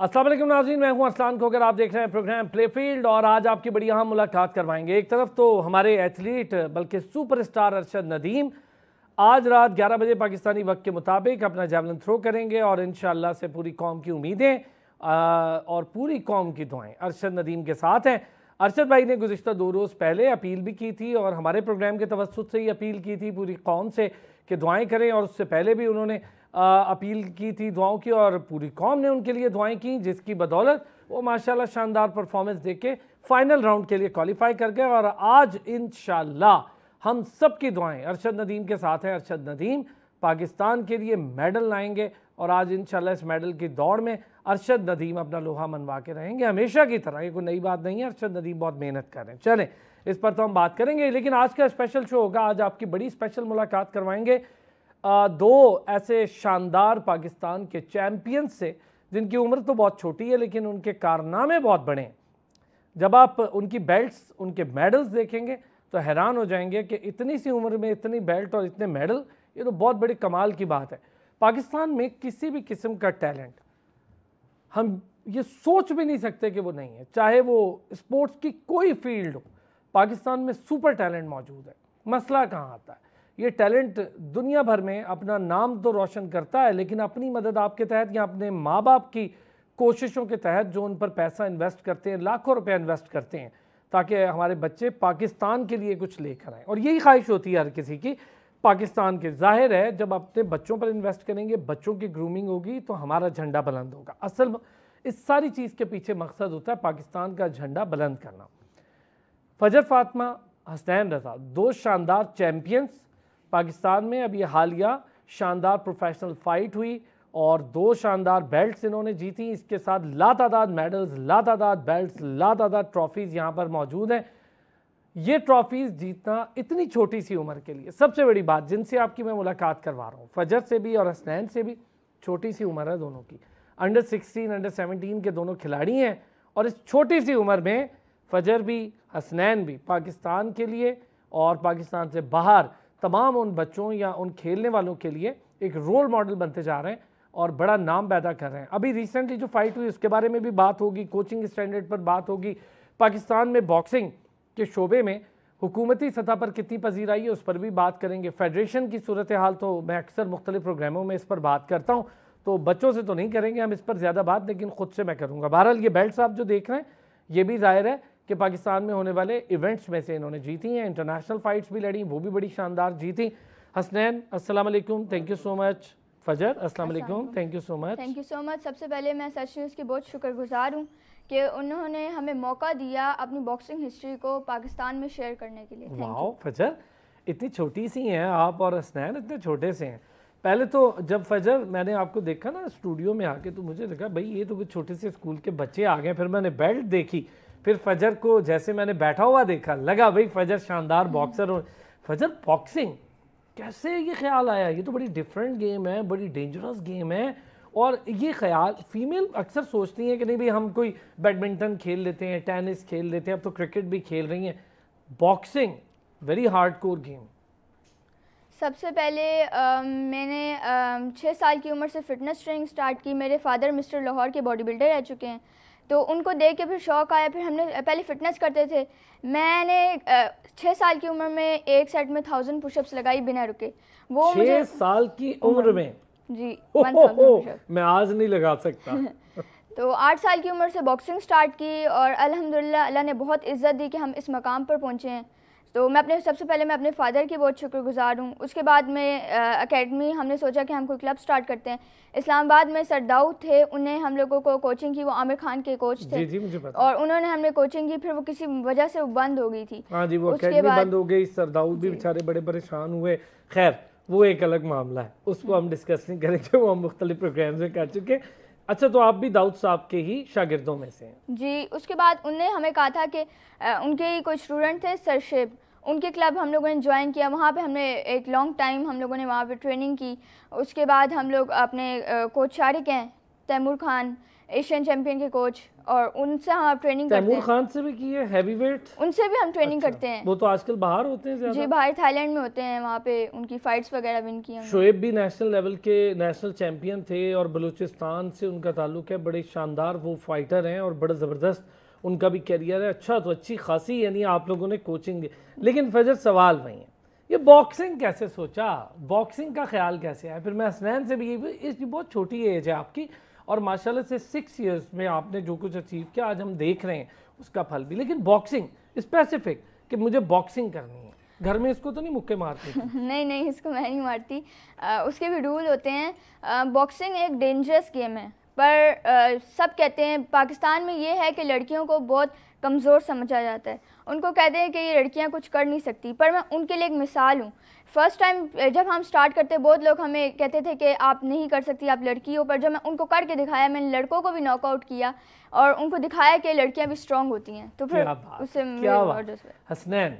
अस्सलाम वालेकुम नाज़रीन, मैं हूं अरसलान खोकर। आप देख रहे हैं प्रोग्राम प्लेफील्ड और आज आपकी बड़ी अहम मुलाकात करवाएंगे। एक तरफ तो हमारे एथलीट बल्कि सुपरस्टार अरशद नदीम आज रात 11 बजे पाकिस्तानी वक्त के मुताबिक अपना जैवलिन थ्रो करेंगे और इंशाअल्लाह से पूरी कौम की उम्मीदें और पूरी कौम की दुआएं अरशद नदीम के साथ हैं। अरशद भाई ने गुज़िश्ता 2 रोज़ पहले अपील भी की थी और हमारे प्रोग्राम के तवस्सुत से ही अपील की थी पूरी कौम से कि दुआएं करें, और उससे पहले भी उन्होंने अपील की थी दुआओं की और पूरी कौम ने उनके लिए दुआएं की, जिसकी बदौलत वो माशाल्लाह शानदार परफॉर्मेंस देके फाइनल राउंड के लिए क्वालिफाई कर गए। और आज इंशाल्लाह हम सब की दुआएं अरशद नदीम के साथ हैं। अरशद नदीम पाकिस्तान के लिए मेडल लाएंगे और आज इंशाल्लाह इस मेडल की दौड़ में अरशद नदीम अपना लोहा मनवा के रहेंगे हमेशा की तरह। ये कोई नई बात नहीं है, अरशद नदीम बहुत मेहनत कर रहे हैं। चलें, इस पर तो हम बात करेंगे, लेकिन आज का स्पेशल शो होगा। आज आपकी बड़ी स्पेशल मुलाकात करवाएंगे 2 ऐसे शानदार पाकिस्तान के चैम्पियंस से जिनकी उम्र तो बहुत छोटी है लेकिन उनके कारनामे बहुत बड़े हैं। जब आप उनकी बेल्ट्स, उनके मेडल्स देखेंगे तो हैरान हो जाएंगे कि इतनी सी उम्र में इतनी बेल्ट और इतने मेडल, ये तो बहुत बड़ी कमाल की बात है। पाकिस्तान में किसी भी किस्म का टैलेंट हम ये सोच भी नहीं सकते कि वो नहीं है, चाहे वो स्पोर्ट्स की कोई फील्ड हो, पाकिस्तान में सुपर टैलेंट मौजूद है। मसला कहाँ आता है, ये टैलेंट दुनिया भर में अपना नाम तो रोशन करता है लेकिन अपनी मदद आपके तहत या अपने माँ बाप की कोशिशों के तहत जो उन पर पैसा इन्वेस्ट करते हैं, लाखों रुपए इन्वेस्ट करते हैं ताकि हमारे बच्चे पाकिस्तान के लिए कुछ लेकर आएँ। और यही ख्वाहिश होती है हर किसी की पाकिस्तान के। जाहिर है जब अपने बच्चों पर इन्वेस्ट करेंगे, बच्चों की ग्रूमिंग होगी तो हमारा झंडा बुलंद होगा। असल इस सारी चीज़ के पीछे मकसद होता है पाकिस्तान का झंडा बुलंद करना। फजर फातिमा, हसनैन रज़ा, 2 शानदार चैम्पियंस पाकिस्तान में। अब ये हालिया शानदार प्रोफेशनल फाइट हुई और 2 शानदार बेल्ट्स इन्होंने जीती। इसके साथ लातादाद मेडल्स, लातादाद बेल्ट्स, लातादाद ट्रॉफीज़ यहाँ पर मौजूद हैं। ये ट्रॉफीज़ जीतना इतनी छोटी सी उम्र के लिए सबसे बड़ी बात, जिनसे आपकी मैं मुलाकात करवा रहा हूँ, फजर से भी और हसनैन से भी छोटी सी उम्र है दोनों की। अंडर 16, अंडर 17 के दोनों खिलाड़ी हैं और इस छोटी सी उम्र में फजर भी हसनैन भी पाकिस्तान के लिए और पाकिस्तान से बाहर तमाम उन बच्चों या उन खेलने वालों के लिए एक रोल मॉडल बनते जा रहे हैं और बड़ा नाम पैदा कर रहे हैं। अभी रिसेंटली जो फाइट हुई उसके बारे में भी बात होगी, कोचिंग स्टैंडर्ड पर बात होगी, पाकिस्तान में बॉक्सिंग के शोबे में हुकूमती सतह पर कितनी पजीराई है उस पर भी बात करेंगे। फेडरेशन की सूरत हाल तो मैं अक्सर मुख्तलिफ प्रोग्रामों में इस पर बात करता हूँ, तो बच्चों से तो नहीं करेंगे हम इस पर ज़्यादा बात, लेकिन ख़ुद से मैं करूँगा। बहरहाल ये बेल्ट्स आप जो देख रहे हैं ये भी ज़ाहिर है कि पाकिस्तान में होने वाले इवेंट्स में से इन्होंने जीती हैं। इंटरनेशनल फाइट्स भी लड़ी, वो भी बड़ी शानदार जीती। हसनैन, अस्सलाम वालेकुम, थैंक यू सो मच। फजर, अस्सलाम वालेकुम, thank you so much. Thank you so much. सबसे पहले मैं सच न्यूज़ की बहुत शुक्रगुजार हूँ कि उन्होंने हमें मौका दिया अपनी बॉक्सिंग हिस्ट्री को पाकिस्तान में शेयर करने के लिए। वाह फजर, इतनी छोटी सी हैं आप और हसनैन इतने छोटे से हैं। पहले तो जब फजर मैंने आपको देखा ना स्टूडियो में आके तो मुझे लगा भाई ये तो कुछ छोटे से स्कूल के बच्चे आ गए। फिर मैंने बेल्ट देखी, फिर फजर को जैसे मैंने बैठा हुआ देखा, लगा भाई फजर शानदार बॉक्सर हो। फजर, बॉक्सिंग कैसे ये ख्याल आया? ये तो बड़ी डिफरेंट गेम है, बड़ी डेंजरस गेम है। और ये ख्याल फीमेल अक्सर सोचती हैं कि नहीं भाई हम कोई बैडमिंटन खेल लेते हैं, टेनिस खेल लेते हैं, अब तो क्रिकेट भी खेल रही हैं। Boxing very hardcore game. सबसे पहले मैंने 6 साल की उम्र से फ़िटनेस ट्रेनिंग स्टार्ट की। मेरे फादर मिस्टर लाहौर के बॉडी बिल्डर रह चुके हैं, तो उनको देख के फिर शौक़ आया। फिर हमने पहले फ़िटनेस करते थे। मैंने 6 साल की उम्र में एक सेट में 1000 पुशअप्स लगाई बिना रुके। वो 6 साल की उम्र में? जी, 1000 पुशअप्स मैं आज नहीं लगा सकता। तो 8 साल की उम्र से बॉक्सिंग स्टार्ट की और अल्हम्दुलिल्लाह अल्लाह ने बहुत इज़्ज़त दी कि हम इस मकाम पर पहुँचे हैं। तो सबसे पहले मैं अपने फ़ादर की बहुत शुक्रगुजार हूँ। उसके बाद में एकेडमी हमने सोचा कि हम कोई क्लब स्टार्ट करते हैं। इस्लामाबाद में सर दाऊद थे, उन्हें हम लोगों को कोचिंग की, वो आमिर खान के कोच थे। जी मुझे पता। और उन्होंने हमें कोचिंग की, फिर वो किसी वजह से बंद हो गई थी। हाँ जी, वो एकेडमी बंद हो गई। सर दाऊद भी बेचारे बड़े परेशान हुए। खैर वो एक अलग मामला है, उसको हम डिस्कस नहीं करेंगे, वो हम मुख्तलिफ प्रोग्राम में कर चुके। अच्छा, तो आप भी दाऊद साहब के ही शागिर्दों में से हैं? जी। उसके बाद उनने हमें कहा था कि उनके कोई स्टूडेंट थे सरशेब, उनके क्लब हम लोगों ने ज्वाइन किया। वहाँ पे हमने एक लॉन्ग टाइम हम लोगों ने वहाँ पे ट्रेनिंग की। उसके बाद हम लोग अपने कोच शारिक हैं तैमूर खान, एशियन चैंपियन के कोच, और उनसे हम ट्रेनिंग करते तैमूर हैं। खान से भी की है हैवीवेट? उनसे भी हम ट्रेनिंग करते हैं। वो तो आजकल बाहर होते हैं ज़्यादा। जी, बाहर थाईलैंड में होते हैं, वहाँ पे उनकी फाइट्स वगैरह विन की हैं। शोएब भी नेशनल लेवल के नेशनल चैंपियन थे और बलूचिस्तान से उनका ताल्लुक है, बड़े शानदार वो फाइटर हैं और बड़ा ज़बरदस्त उनका भी कैरियर है। अच्छा, तो अच्छी खासी यानी आप लोगों ने कोचिंग दी। लेकिन फजर सवाल वही है, ये बॉक्सिंग कैसे सोचा, बॉक्सिंग का ख्याल कैसे आया? फिर मैं हसनैन से भी, इसकी बहुत छोटी एज है आपकी और माशाल्लाह से 6 इयर्स में आपने जो कुछ अचीव किया आज हम देख रहे हैं उसका फल भी। लेकिन बॉक्सिंग स्पेसिफिक कि मुझे बॉक्सिंग करनी है, घर में इसको तो नहीं मुक्के मारती? नहीं नहीं, इसको मैं नहीं मारती। उसके भी रूल होते हैं। बॉक्सिंग एक डेंजरस गेम है, पर सब कहते हैं पाकिस्तान में ये है कि लड़कियों को बहुत कमज़ोर समझा जाता है। उनको कहते हैं कि ये लड़कियां कुछ कर नहीं सकती, पर मैं उनके लिए एक मिसाल हूँ। फ़र्स्ट टाइम जब हम स्टार्ट करते बहुत लोग हमें कहते थे कि आप नहीं कर सकती, आप लड़की हो, पर जब मैं उनको करके दिखाया, मैंने लड़कों को भी नॉकआउट किया और उनको दिखाया कि लड़कियां भी स्ट्रॉन्ग होती हैं, तो फिर उससे हसनैन,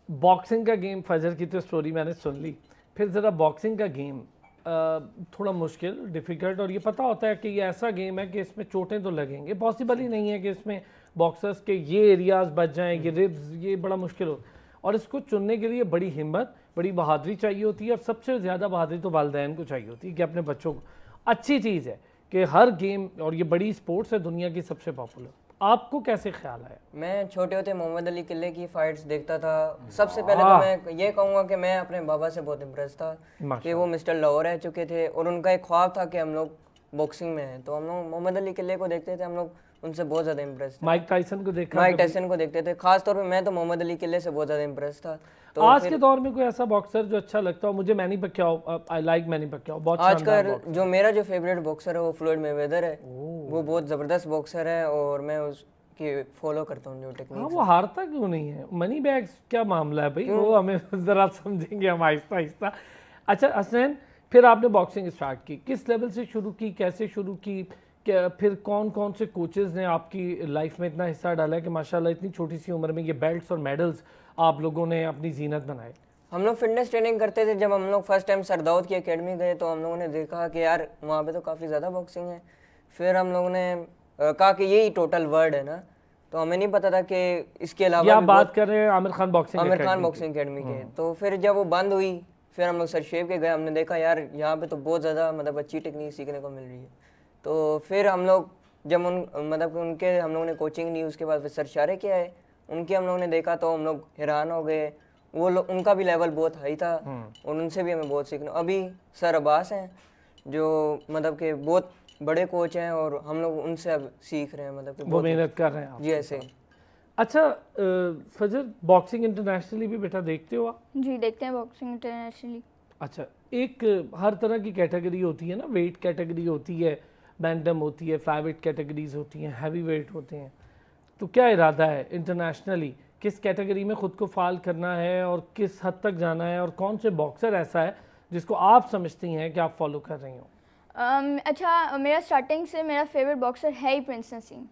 बॉक्सिंग का गेम, फजर की तो स्टोरी मैंने सुन ली, फिर ज़रा बॉक्सिंग का गेम थोड़ा मुश्किल, डिफ़िकल्ट, और ये पता होता है कि ये ऐसा गेम है कि इसमें चोटें तो लगेंगे, पॉसिबल ही नहीं है कि इसमें बॉक्सर्स के ये एरियाज बच जाएं, ये रिब्स, ये बड़ा मुश्किल हो, और इसको चुनने के लिए बड़ी हिम्मत, बड़ी बहादुरी चाहिए होती है, और सबसे ज़्यादा बहादुरी तो वालिदैन को चाहिए होती है कि अपने बच्चों को। अच्छी चीज़ है कि हर गेम, और ये बड़ी स्पोर्ट्स है दुनिया की सबसे पॉपुलर। आपको कैसे ख्याल आया? मैं छोटे होते मोहम्मद अली किले की फाइट्स देखता था। सबसे पहले तो मैं ये कहूँगा कि मैं अपने बाबा से बहुत इम्प्रेस था कि वो मिस्टर लाहौर रह चुके थे और उनका एक ख्वाब था कि हम लोग बॉक्सिंग में हैं, तो हम लोग मोहम्मद अली किले को देखते थे, हम लोग उनसे बहुत ज़्यादा इम्प्रेस थे। माइक टाइसन को देखा? माइक टाइसन को देखते थे, खास तौर पे मैं तो मोहम्मद अली किले से बहुत ज़्यादा इम्प्रेस था। तो आज के दौर में कोई ऐसा बॉक्सर जो अच्छा लगता हो? मुझे many पक्याओ, I like many Pacquiao, बहुत आजकल जो मेरा जो फेवरेट बॉक्सर है वो फ्लोइड मेवेदर है। वो बहुत ज़बरदस्त बॉक्सर है और मैं उसकी फॉलो करता हूँ जो टेक्निक। हाँ, वो हारता क्यों नहीं है? मनी बैग्स क्या मामला है भाई, वो हमें ज़रा समझेंगे हम आहिस्ता आहिस्ता। अच्छा हसनैन, फिर आपने बॉक्सिंग स्टार्ट की, किस लेवल से शुरू की, कैसे शुरू की, क्या फिर कौन कौन से कोचेज़ ने आपकी लाइफ में इतना हिस्सा डाला है कि माशाल्लाह इतनी छोटी सी उम्र में ये बेल्ट्स और मेडल्स आप लोगों ने अपनी जीनत बनाए? हम लोग फिटनेस ट्रेनिंग करते थे। जब हम लोग फर्स्ट टाइम सरदाउद की एकेडमी गए तो हम लोगों ने देखा कि यार वहाँ पे तो काफ़ी ज़्यादा बॉक्सिंग है। फिर हम लोगों ने कहा कि यही टोटल वर्ल्ड है ना, तो हमें नहीं पता था कि इसके अलावा बात कर रहे हैं आमिर खान बॉक्सिंग अकेडमी के। तो फिर जब वो बंद हुई, फिर हम लोग सरशेब के गए, हमने देखा यार यहाँ पे तो बहुत ज़्यादा मतलब अच्छी टेक्निक सीखने को मिल रही है। तो फिर हम लोग जब उनके हम लोगों ने कोचिंग ली, उसके बाद फिर सरशारे के आए, उनके हम लोगों ने देखा तो हम लोग हैरान हो गए। वो लोग, उनका भी लेवल बहुत हाई था और उनसे भी हमें बहुत सीखना। अभी सर अब्बास हैं जो मतलब के बहुत बड़े कोच हैं और हम लोग उनसे अब सीख रहे हैं, मतलब कि वो मेहनत कर रहे हैं जी ऐसे। अच्छा फजर, बॉक्सिंग इंटरनेशनली भी बेटा देखते हो आप? जी देखते हैं बॉक्सिंग इंटरनेशनली। अच्छा, एक हर तरह की कैटेगरी होती है ना, वेट कैटेगरी होती है, बैंटम होती है, फ्लाईवेट कैटेगरीज होती हैं, हैवी वेट होते हैं, तो क्या इरादा है इंटरनेशनली किस कैटेगरी में ख़ुद को फाल करना है और किस हद तक जाना है, और कौन से बॉक्सर ऐसा है जिसको आप समझती हैं कि आप फॉलो कर रही हो? अच्छा, मेरा स्टार्टिंग से मेरा फेवरेट बॉक्सर है ही प्रिंस नसीम।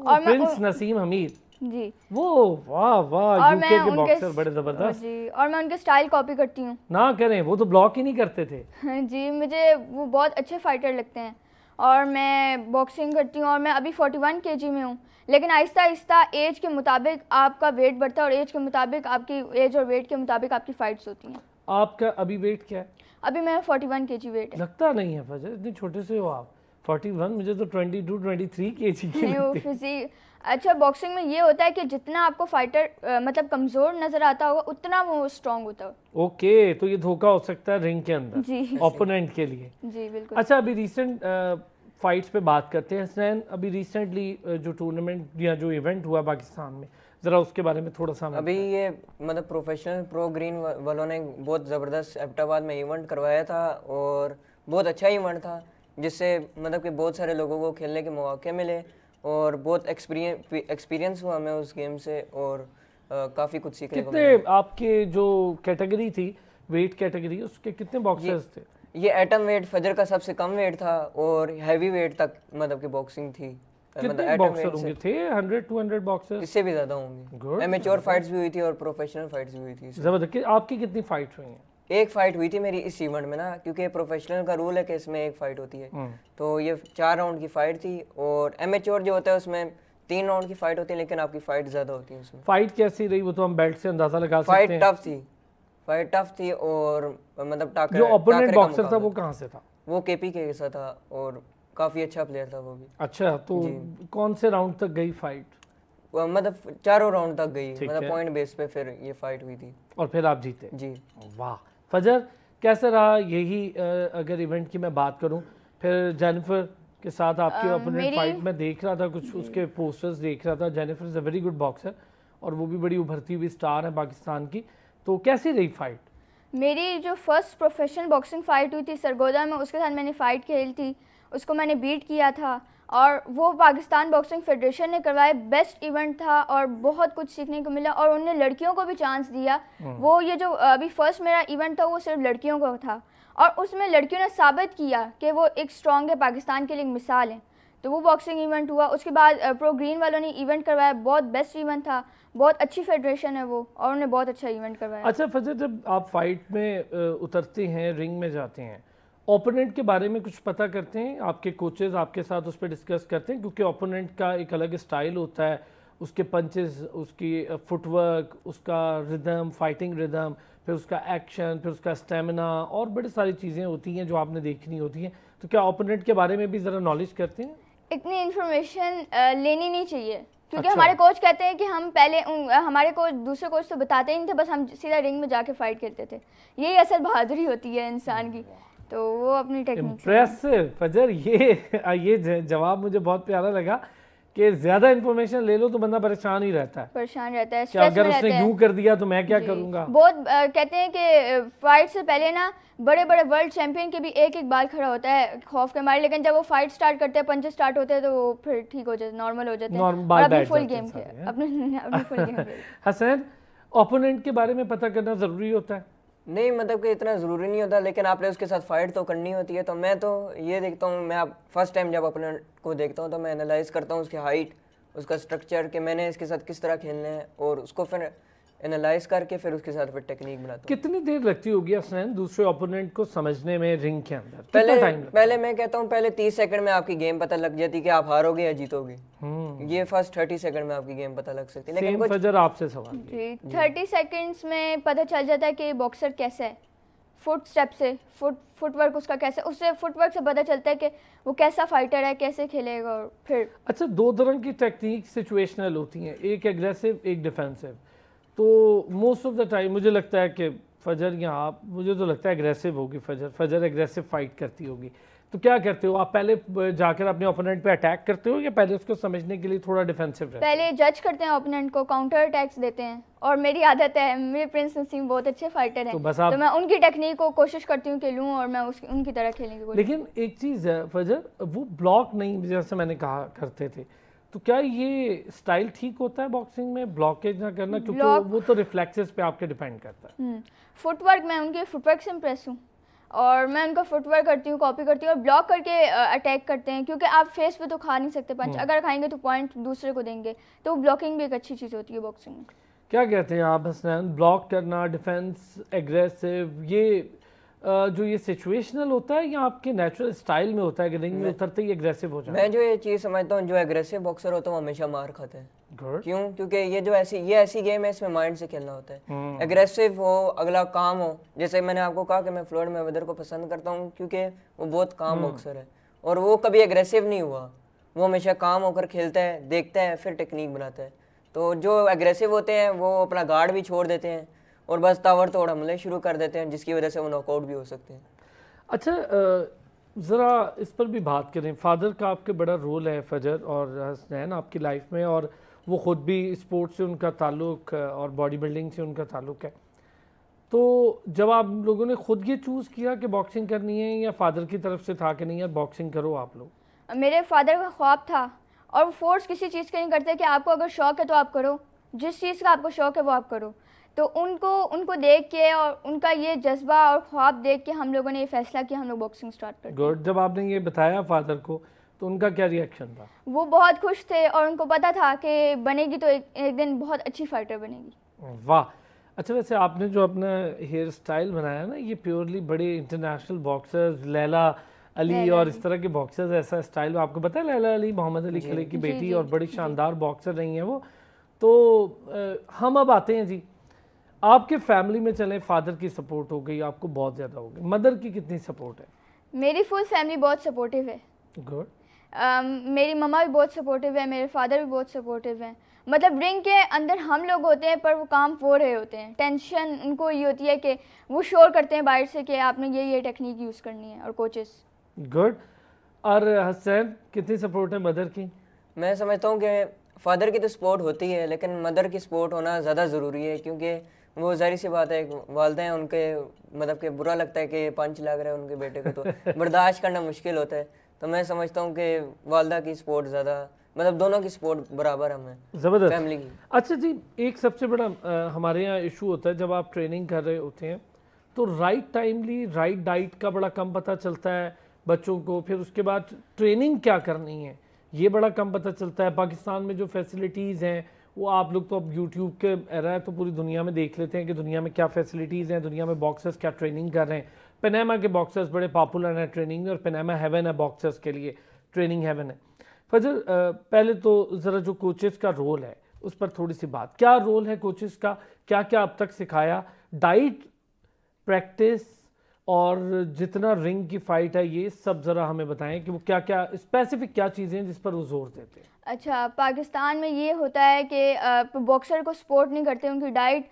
और प्रिंस नसीम हमीद जी, वो वाह वाह, यूके के बॉक्सर बड़े ज़बरदस्त जी, और मैं उनके स्टाइल कॉपी करती हूँ। ना करें, वो तो ब्लॉक ही नहीं करते थे। जी, मुझे वो बहुत अच्छे फाइटर लगते हैं और मैं बॉक्सिंग करती हूँ और मैं अभी 41 kg में हूँ, लेकिन आहिस्ता आहिस्ता एज के मुताबिक आपका वेट बढ़ता है और एज के मुताबिक आपकी एज और वेट के मुताबिक आपकी फाइट्स होती हैं। आपका अभी वेट क्या है? अभी मैं 41 kg वेट है। लगता नहीं है फजर, इतने छोटे से हो आप। 41, मुझे तो 22-23 kg की लगती है। अच्छा, बॉक्सिंग में ये होता है कि जितना आपको फाइटर मतलब कमज़ोर नज़र आता होगा उतना वो स्ट्रॉन्ग होता है। ओके, तो ये धोखा हो सकता है रिंग के अंदर जी, ओपोनेंट के लिए। जी बिल्कुल। अच्छा, अभी रिसेंट फाइट्स पे बात करते हैं हसनैन। अभी रिसेंटली जो टूर्नामेंट या जो इवेंट हुआ पाकिस्तान में, ज़रा उसके बारे में थोड़ा सा। अभी ये मतलब प्रोफेशनल प्रो ग्रीन वालों ने बहुत ज़बरदस्त एबटाबाद में इवेंट करवाया था और बहुत अच्छा इवेंट था, जिससे मतलब कि बहुत सारे लोगों को खेलने के मौके मिले और बहुत एक्सपीरियंस हुआ हमें उस गेम से और काफ़ी कुछ सीखने को मिला। कितने आपके जो कैटेगरी थी, वेट कैटेगरी, उसके कितने बॉक्सर्स थे? ये एटम वेट फजर का सबसे कम वेट था और हैवी वेट तक मतलब कि बॉक्सिंग थी। कितने बॉक्सर होंगे थे? 100-200 बॉक्सर्स? इससे भी ज़्यादा होंगे। एमेच्योर फाइट्स भी हुई थी और प्रोफेशनल फाइट्स भी हुई थी। ज़बरदस्त। आपकी कितनी फाइट्स हुई हैं? एक फाइट हुई थी मेरी इस इवेंट में ना, क्योंकि प्रोफेशनल का रूल है कि इसमें एक फाइट होती है। तो ये 4 राउंड की फाइट थी, और एमेच्योर जो होता है उसमें 3 राउंड की फाइट होती है, लेकिन आपकी फाइट ज्यादा होती है उसमें। फाइट कैसी रही वो तो हम बेल्ट से अंदाजा लगा सकते हैं। फाइट टफ थी, और मतलब जो ओपोनेंट बॉक्सर था वो कहाँ से था? वो केपी के साथ था, और काफी अच्छा प्लेयर था वो भी। अच्छा, तो कौन से राउंड तक गई फाइट? मतलब 4 राउंड तक गई, मतलब पॉइंट बेस पे फिर ये फाइट हुई थी, और फिर आप जीते। जी। वाह फजर, कैसे रहा यही अगर इवेंट की मैं बात करूं, फिर जेनिफर के साथ आपके ओपोनेंट फाइट में देख रहा था, कुछ उसके पोस्टर्स देख रहा था। Jennifer is a very good boxer, और वो भी बड़ी उभरती हुई स्टार है पाकिस्तान की। तो कैसी रही फाइट? मेरी जो फर्स्ट प्रोफेशनल बॉक्सिंग फ़ाइट हुई थी सरगोदा में, उसके साथ मैंने फ़ाइट खेली थी, उसको मैंने बीट किया था, और वो पाकिस्तान बॉक्सिंग फेडरेशन ने करवाया बेस्ट इवेंट था, और बहुत कुछ सीखने को मिला, और उन्होंने लड़कियों को भी चांस दिया। वो ये जो अभी फर्स्ट मेरा इवेंट था वो सिर्फ लड़कियों का था, और उसमें लड़कियों ने साबित किया कि वो एक स्ट्रॉन्ग है, पाकिस्तान के लिए एक मिसाल है। तो वो बॉक्सिंग इवेंट हुआ। उसके बाद प्रो ग्रीन वालों ने इवेंट करवाया, बहुत बेस्ट इवेंट था, बहुत अच्छी फेडरेशन है वो, और उन्होंने बहुत अच्छा इवेंट करवाया। अच्छा फजर, जब आप फाइट में उतरते हैं, रिंग में जाते हैं, ओपोनेंट के बारे में कुछ पता करते हैं? आपके कोचेस आपके साथ उस पर डिस्कस करते हैं? क्योंकि ओपोनेंट का एक अलग स्टाइल होता है, उसके पंचेस, उसकी फुटवर्क, उसका रिदम, फाइटिंग रिदम, फिर उसका एक्शन, फिर उसका स्टेमिना, और बड़ी सारी चीज़ें होती हैं जो आपने देखनी होती हैं। तो क्या ओपोनेंट के बारे में भी ज़रा नॉलेज करते हैं? इतनी इन्फॉर्मेशन लेनी नहीं चाहिए, क्योंकि हमारे कोच कहते हैं कि हम पहले हमारे कोच, दूसरे कोच तो बताते ही नहीं थे, बस हम सीधा रिंग में जाके फाइट करते थे। यही असल बहादुरी होती है इंसान की, तो वो अपनी टेक्निक। इम्प्रेसिव फजर, ये जवाब मुझे बहुत प्यारा लगा कि ज्यादा इन्फॉर्मेशन ले लो तो बंदा परेशान ही रहता है, परेशान रहता है, कि अगर उसने यूं कर दिया तो मैं क्या करूंगा। बहुत कहते हैं कि फाइट से पहले ना बड़े बड़े वर्ल्ड चैंपियन के भी एक बार खड़ा होता है खौफ के मारे, लेकिन जब वो फाइट स्टार्ट करते हैं, पंचेस स्टार्ट होते हैं, तो वो फिर ठीक हो जाते हैं, नॉर्मल हो जाते हैं, और अपनी फुल गेम हसन, ओपोनेंट के बारे में पता करना जरूरी होता है? नहीं, मतलब कि इतना ज़रूरी नहीं होता, लेकिन आपने उसके साथ फाइट तो करनी होती है। तो मैं तो ये देखता हूँ, मैं फर्स्ट टाइम जब अपने को देखता हूँ तो मैं एनालाइज करता हूँ उसकी हाइट, उसका स्ट्रक्चर, कि मैंने इसके साथ किस तरह खेलना है, और उसको फिर एनालाइज करके फिर उसके साथ फिर टेक्निक बनाता हूँ। कितनी देर लगती होगी हसन दूसरे ओपोनेंट को समझने में रिंग के अंदर? पहले मैं कहता हूँ पहले 30 सेकंड में आपकी गेम पता लग जाती है कि आप हारोगे या जीतोगे। ये फर्स्ट 30 सेकंड में आपकी गेम पता लग सकती है। लेकिन कुछ फजर आपसे सवाल जी, 30 सेकंड्स में पता चल जाता है कि बॉक्सर कैसा है, फुट स्टेप से, फुटवर्क उसका कैसे, उससे फुटवर्क से पता चलता है कि वो कैसा फाइटर है, कैसे खेलेगा। और फिर अच्छा, 2 तरह की टेक्निक सिचुएशनल होती हैं, एक एग्रेसिव, एक डिफेंसिव। तो मोस्ट ऑफ द टाइम मुझे लगता है कि फजर यहाँ, मुझे तो लगता है एग्रेसिव होगी फजर एग्रेसिव फाइट करती होगी। तो क्या करते हो आप, पहले जाकर अपने ओपोनेंट पे अटैक करते हो, या पहले उसको समझने के लिए थोड़ा डिफेंसिव रहते हो? पहले जज करते हैं ओपोनेंट को, काउंटर अटैक्स देते हैं, और मेरी आदत है, मेरे प्रिंस नसीम बहुत अच्छे फाइटर हैं, तो मैं उनकी टेक्निक को कोशिश करती हूँ कि लूँ, और मैं उनकी तरह खेलने की कोशिश। लेकिन एक चीज़ है फजर, वो ब्लॉक नहीं जैसे मैंने कहा करते थे, तो क्या ये स्टाइल ठीक होता है बॉक्सिंग में, ब्लॉकेज ना करना? क्योंकि वो तो रिफ्लेक्सेस पे आपके डिपेंड करता है। फुटवर्क, मैं उनके फुटवर्क से इम्प्रेस हूँ, और मैं उनका फुटवर्क करती हूँ, कॉपी करती हूँ, और ब्लॉक करके अटैक करते हैं, क्योंकि आप फेस पे तो खा नहीं सकते पंच, अगर खाएंगे तो पॉइंट दूसरे को देंगे, तो ब्लॉकिंग भी एक अच्छी चीज़ होती है बॉक्सिंग में। क्या कहते हैं आप हसनैन, ब्लॉक करना, डिफेंस, एग्रेसिव, ये जो ये सिचुएशनल होता है या आपके नेचुरल स्टाइल में होता है कि रिंग में उतरते ही एग्रेसिव हो जाए? मैं जो ये चीज़ समझता हूँ, जो एग्रेसिव बॉक्सर होता है वो हमेशा मार खाते हैं। क्यों? क्योंकि ये ऐसी गेम है, इसमें माइंड से खेलना होता है। एग्रेसिव हो, अगला काम हो, जैसे मैंने आपको कहा कि मैं फ्लोरिड मैवेदर को पसंद करता हूँ क्योंकि वो बहुत काम बॉक्सर है, और वो कभी एग्रेसिव नहीं हुआ, वो हमेशा काम होकर खेलता है, देखता है, फिर टेक्निक बनाता है। तो जो एग्रेसिव होते हैं वो अपना गार्ड भी छोड़ देते हैं, और बस तावर तोड़ हमले शुरू कर देते हैं, जिसकी वजह से वो नॉकआउट भी हो सकते हैं। अच्छा, ज़रा इस पर भी बात करें, फादर का आपके बड़ा रोल है फजर और हसनैन आपकी लाइफ में, और वो ख़ुद भी स्पोर्ट्स से उनका ताल्लुक़ और बॉडी बिल्डिंग से उनका ताल्लुक़ है। तो जब आप लोगों ने ख़ुद ये चूज़ किया कि बॉक्सिंग करनी है, या फादर की तरफ से था कि नहीं यार बॉक्सिंग करो आप लोग? मेरे फादर का ख्वाब था, और वो फोर्स किसी चीज़ का नहीं करते कि आपको अगर शौक़ है तो आप करो, जिस चीज़ का आपको शौक़ है वो आप करो। तो उनको देख के और उनका ये जज्बा और ख्वाब देख के हम लोगों ने ये फैसला किया हम लोग बॉक्सिंग स्टार्ट कर। गुड। जब आपने ये बताया फादर को तो उनका क्या रिएक्शन था? वो बहुत खुश थे, और उनको पता था कि बनेगी तो एक दिन बहुत अच्छी फाइटर बनेगी। वाह। अच्छा, वैसे आपने जो अपना हेयर स्टाइल बनाया ना, ये प्योरली बड़े इंटरनेशनल बॉक्सर्स, लैला अली और इस तरह के बॉक्सर्स ऐसा स्टाइल, आपको पता है लैला अली मोहम्मद अली खिले की बेटी और बड़ी शानदार बॉक्सर रही हैं वो। तो हम अब आते हैं जी, आपके फैमिली में चलें, फादर की सपोर्ट हो गई आपको बहुत ज़्यादा हो गई, मदर की कितनी सपोर्ट है? मेरी फुल फैमिली बहुत सपोर्टिव है। गुड। मेरी मम्मा भी बहुत सपोर्टिव है, मेरे फादर भी बहुत सपोर्टिव हैं। मतलब रिंग के अंदर हम लोग होते हैं पर वो काम वो रहे होते हैं, टेंशन उनको ये होती है कि वो शोर करते हैं बाहर से कि आपने ये टेक्निक यूज़ करनी है, और कोचेस। गुड। और हसैन, कितनी सपोर्ट है मदर की? मैं समझता हूँ कि फादर की तो सपोर्ट होती है, लेकिन मदर की सपोर्ट होना ज़्यादा ज़रूरी है, क्योंकि वो जाहिर सी बात है, वालदे हैं उनके, मतलब कि बुरा लगता है कि पंच लग रहा है उनके बेटे को, तो बर्दाश्त करना मुश्किल होता है। तो मैं समझता हूँ कि वालदा की सपोर्ट ज़्यादा, मतलब दोनों की सपोर्ट बराबर हमें, ज़बरदस्त फैमिली की। अच्छा जी, एक सबसे बड़ा हमारे यहाँ इशू होता है जब आप ट्रेनिंग कर रहे होते हैं तो राइट टाइमली राइट डाइट का बड़ा कम पता चलता है बच्चों को, फिर उसके बाद ट्रेनिंग क्या करनी है ये बड़ा कम पता चलता है। पाकिस्तान में जो फैसिलिटीज़ हैं वो, आप लोग तो अब यूट्यूब के एरा है तो पूरी दुनिया में देख लेते हैं कि दुनिया में क्या फैसिलिटीज़ हैं, दुनिया में बॉक्सर्स क्या ट्रेनिंग कर रहे हैं। पनामा के बॉक्सर्स बड़े पॉपुलर हैं ट्रेनिंग में, और पनामा हेवन है बॉक्सर्स के लिए, ट्रेनिंग हेवन है। फजल, पहले तो ज़रा जो कोचेस का रोल है उस पर थोड़ी सी बात, क्या रोल है कोचेस का, क्या क्या अब तक सिखाया, डाइट, प्रैक्टिस और जितना रिंग की फ़ाइट है ये सब ज़रा हमें बताएं कि वो क्या क्या स्पेसिफिक क्या चीज़ें हैं जिस पर वो जोर देते हैं। अच्छा, पाकिस्तान में ये होता है कि बॉक्सर को सपोर्ट नहीं करते, उनकी डाइट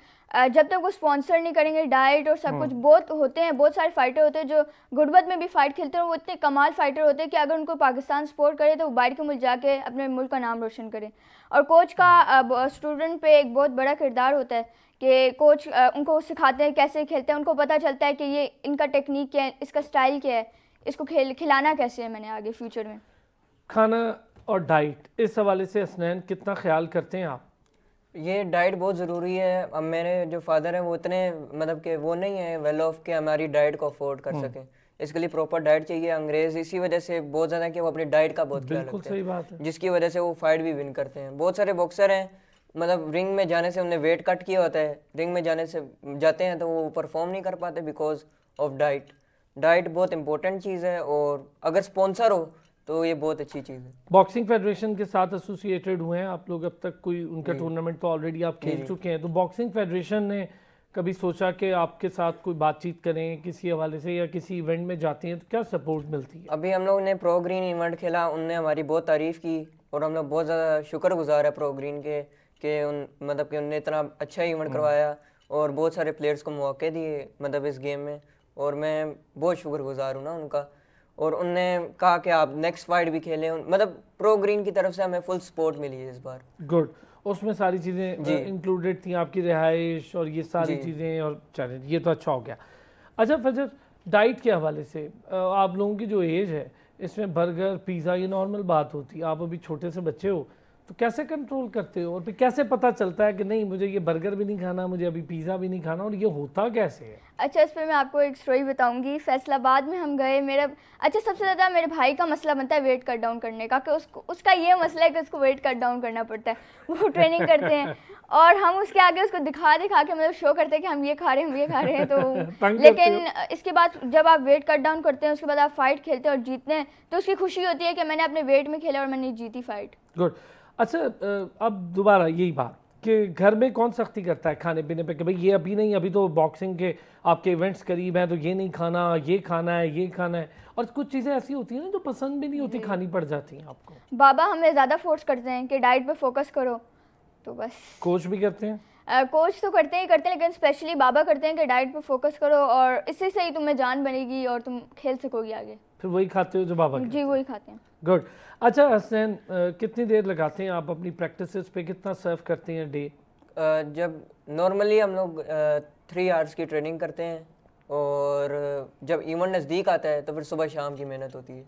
जब तक वो स्पॉन्सर नहीं करेंगे, डाइट और सब कुछ। बहुत होते हैं, बहुत सारे फाइटर होते हैं जो गुरबत में भी फाइट खेलते हैं, वो इतने कमाल फाइटर होते हैं कि अगर उनको पाकिस्तान सपोर्ट करे तो वो बाहर के मुल्क जाके अपने मुल्क का नाम रोशन करें। और कोच का स्टूडेंट पे एक बहुत बड़ा किरदार होता है कि कोच उनको सिखाते हैं कैसे खेलते हैं, उनको पता चलता है कि ये इनका टेक्निक क्या है, इसका स्टाइल क्या है, इसको खिलाना कैसे है मैंने आगे फ्यूचर में। खाना और डाइट, इस हवाले से हसनैन कितना ख्याल करते हैं आप? ये डाइट बहुत ज़रूरी है। अब मेरे जो फादर हैं वो इतने, मतलब कि वो नहीं है वेल ऑफ कि हमारी डाइट को अफोर्ड कर सकें, इसके लिए प्रॉपर डाइट चाहिए। अंग्रेज़ इसी वजह से बहुत ज़्यादा कि वो अपनी डाइट का बहुत ख्याल रखते सही बात है, जिसकी वजह से वो फाइट भी विन करते हैं। बहुत सारे बॉक्सर हैं, मतलब रिंग में जाने से उन्हें वेट कट किया होता है, रिंग में जाते हैं तो वो परफॉर्म नहीं कर पाते बिकॉज ऑफ डाइट। डाइट बहुत इंपॉर्टेंट चीज़ है, और अगर स्पॉन्सर हो तो ये बहुत अच्छी चीज़ है। बॉक्सिंग फेडरेशन के साथ एसोसिएटेड हुए हैं आप लोग अब तक? कोई उनका टूर्नामेंट तो ऑलरेडी आप खेल चुके हैं, तो बॉक्सिंग फेडरेशन ने कभी सोचा कि आपके साथ कोई बातचीत करें किसी हवाले से, या किसी इवेंट में जाते हैं तो क्या सपोर्ट मिलती है? अभी हम लोग ने प्रो ग्रीन इवेंट खेला, उनने हमारी बहुत तारीफ़ की, और हम लोग बहुत ज़्यादा शुक्रगुजार है प्रो ग्रीन के कि मतलब कि उनने इतना अच्छा इवेंट करवाया और बहुत सारे प्लेयर्स को मौके दिए मतलब इस गेम में, और मैं बहुत शुक्रगुजार हूँ ना उनका। और उनने कहा कि आप नेक्स्ट फाइट भी खेलें, मतलब प्रो ग्रीन की तरफ से हमें फुल सपोर्ट मिली है इस बार। गुड। उसमें सारी चीज़ें इंक्लूडेड थी, आपकी रिहाइश और ये सारी चीज़ें, और चलें ये तो अच्छा हो गया। अच्छा फजल, डाइट के हवाले से आप लोगों की जो एज है इसमें बर्गर पिज़्ज़ा ये नॉर्मल बात होती है, आप अभी छोटे से बच्चे हो तो कैसे कंट्रोल करते हो, और फिर कैसे पता चलता है कि नहीं मुझे ये बर्गर भी नहीं खाना, मुझे अभी पिज़्ज़ा भी नहीं खाना, और ये होता कैसे है? अच्छा, इस पर मैं आपको एक स्टोरी बताऊंगी। फैसलाबाद में हम गए, मेरा सबसे ज़्यादा मेरे भाई का मसला बनता है वेट कट डाउन करने का, कि उसका ये मसला है कि उसको वेट कट डाउन करना पड़ता है। वो ट्रेनिंग करते हैं और हम उसके आगे उसको दिखा के मतलब शो करते हैं कि हम ये खा रहे हैं, हम ये खा रहे हैं। तो लेकिन इसके बाद जब आप वेट कट डाउन करते हैं उसके बाद आप फाइट खेलते हैं और जीतते हैं तो उसकी खुशी होती है कि मैंने अपने वेट में खेला और मैंने जीती फाइट। गुड। अच्छा, अब दोबारा यही बात कि घर में कौन सख्ती करता है खाने पीने पे कि भाई ये अभी नहीं, अभी तो बॉक्सिंग के आपके इवेंट्स करीब हैं तो ये नहीं खाना, ये खाना है, ये खाना है, और कुछ चीज़ें ऐसी होती हैं ना जो पसंद भी नहीं होती, खानी पड़ जाती हैं आपको? बाबा हमें ज़्यादा फोर्स करते हैं कि डाइट पे फोकस करो, तो बस। कोच भी करते हैं? कोच तो करते हैं लेकिन स्पेशली बाबा करते हैं कि डाइट पे फोकस करो और इससे से ही तुम्हें जान बनेगी और तुम खेल सकोगी आगे। फिर वही खाते हो जो बाबा? जी वही खाते हैं। गुड। अच्छा हसनैन, कितनी देर लगाते हैं आप अपनी प्रैक्टिसेस पे, कितना सर्व करते हैं डे? जब नॉर्मली हम लोग 3 आवर्स की ट्रेनिंग करते हैं, और जब इवेंट नज़दीक आता है तो फिर सुबह शाम की मेहनत होती है,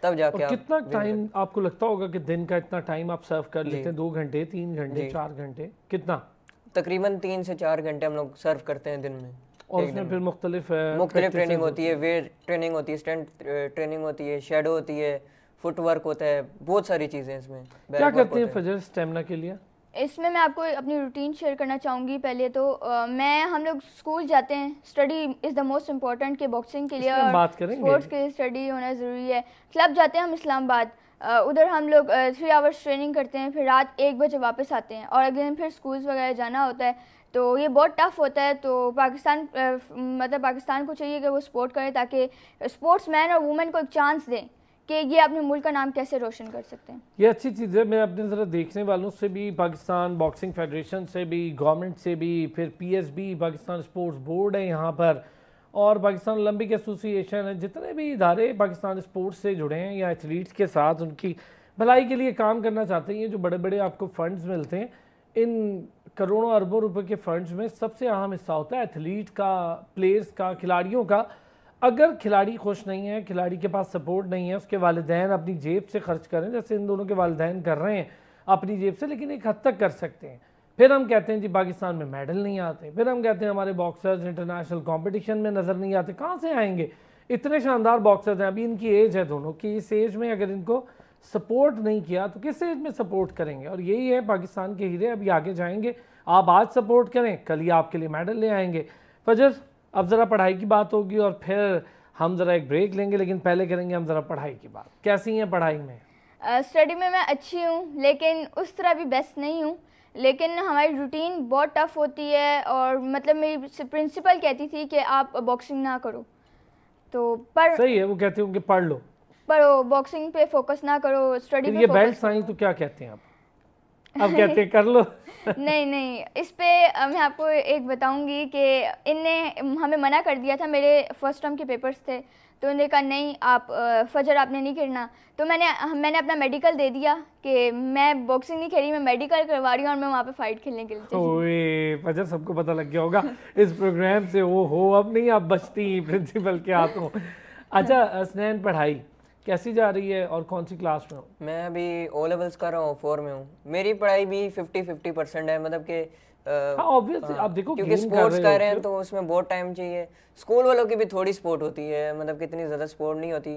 तब जाके। कितना टाइम आपको लगता होगा कि दिन का इतना टाइम आप सर्व कर लेते हैं? 2 घंटे, 3 घंटे, 4 घंटे, कितना? तकरीबन 3 से 4 घंटे हम लोग सर्व करते हैं दिन में। और उसमें फिर मुख्तलिफ ट्रेनिंग होती है, वेट ट्रेनिंग होती है, स्ट्रेंथ ट्रेनिंग होती है, शेडो होती है, फुटवर्क होता है, बहुत सारी चीज़ें इसमें। क्या करते हैं फजर स्टेमिना के लिए? इसमें मैं आपको अपनी रूटीन शेयर करना चाहूँगी। पहले तो हम लोग स्कूल जाते हैं, study is the most important के बॉक्सिंग के लिए और स्पोर्ट्स के लिए स्टडी होना ज़रूरी है। क्लब जाते हैं हम इस्लामाबाद, उधर हम लोग 3 आवर्स ट्रेनिंग करते हैं, फिर रात 1 बजे वापस आते हैं और अगले दिन फिर स्कूल्स वगैरह जाना होता है। तो ये बहुत टफ होता है। तो पाकिस्तान को चाहिए कि वो सपोर्ट करें ताकि स्पोर्ट्स मैन और वुमेन को एक चांस दें कि ये अपने मुल्क का नाम कैसे रोशन कर सकते हैं। ये अच्छी चीज़ है। मैं अपने ज़रा देखने वालों से भी, पाकिस्तान बॉक्सिंग फेडरेशन से भी, गवर्नमेंट से भी, फिर PSB पाकिस्तान स्पोर्ट्स बोर्ड है यहाँ पर, और पाकिस्तान ओलंपिक एसोसिएशन है, जितने भी इदारे पाकिस्तान स्पोर्ट्स से जुड़े हैं या एथलीट्स के साथ उनकी भलाई के लिए काम करना चाहते हैं। ये जो बड़े बड़े आपको फंड्स मिलते हैं, इन करोड़ों अरबों रुपए के फंड्स में सबसे अहम हिस्सा होता है एथलीट का, प्लेयर्स का, खिलाड़ियों का। अगर खिलाड़ी खुश नहीं है, खिलाड़ी के पास सपोर्ट नहीं है, उसके वालिदैन अपनी जेब से खर्च करें, जैसे इन दोनों के वालिदैन कर रहे हैं अपनी जेब से, लेकिन एक हद तक कर सकते हैं। फिर हम कहते हैं जी पाकिस्तान में मेडल नहीं आते, फिर हम कहते हैं हमारे बॉक्सर्स इंटरनेशनल कंपटीशन में नज़र नहीं आते। कहाँ से आएंगे? इतने शानदार बॉक्सर्स हैं, अभी इनकी एज है दोनों की, इस एज में अगर इनको सपोर्ट नहीं किया तो किस एज में सपोर्ट करेंगे? और यही है पाकिस्तान के हीरे, अभी आगे जाएंगे। आप आज सपोर्ट करें, कल ही आपके लिए मेडल ले आएंगे। फजर, अब ज़रा पढ़ाई की बात होगी और फिर हम ज़रा एक ब्रेक लेंगे, लेकिन पहले करेंगे हम ज़रा पढ़ाई की बात। कैसी हैं पढ़ाई में? स्टडी में मैं अच्छी हूँ, लेकिन उस तरह भी बेस्ट नहीं हूँ। लेकिन हमारी रूटीन बहुत टफ होती है और मतलब मेरी प्रिंसिपल कहती थी कि आप बॉक्सिंग ना करो, तो पर सही है, वो कहती हूँ कि पढ़ लो, पढ़ो, बॉक्सिंग पे फोकस ना करो, स्टडी पे ये बेल्ट आई तो क्या कहते हैं आप? अब कहते हैं कर लो। नहीं, इस पे मैं आपको एक बताऊंगी कि इनने हमें मना कर दिया था। मेरे फर्स्ट टर्म के पेपर्स थे तो उन्होंने कहा नहीं आप फजर आपने नहीं खेलना। तो मैंने अपना मेडिकल दे दिया कि मैं बॉक्सिंग नहीं खेली, मैं मेडिकल करवा रही हूँ और मैं वहाँ पे फाइट खेलने के लिए। ओए फजर, सबको पता लग गया होगा इस प्रोग्राम से। वो हो अब नहीं आप बचती प्रिंसिपल के हाथों। अच्छा हसनैन, पढ़ाई कैसी जा रही है और कौन सी क्लास में हो? मैं अभी O लेवल्स कर रहा हूँ, 4 में हूँ। मेरी पढ़ाई भी 50-50% है, मतलब कि ऑब्वियसली आप देखो क्योंकि स्पोर्ट्स कर रहे हैं तो उसमें बहुत टाइम चाहिए। स्कूल वालों की भी थोड़ी सपोर्ट होती है, मतलब कि इतनी ज़्यादा सपोर्ट नहीं होती।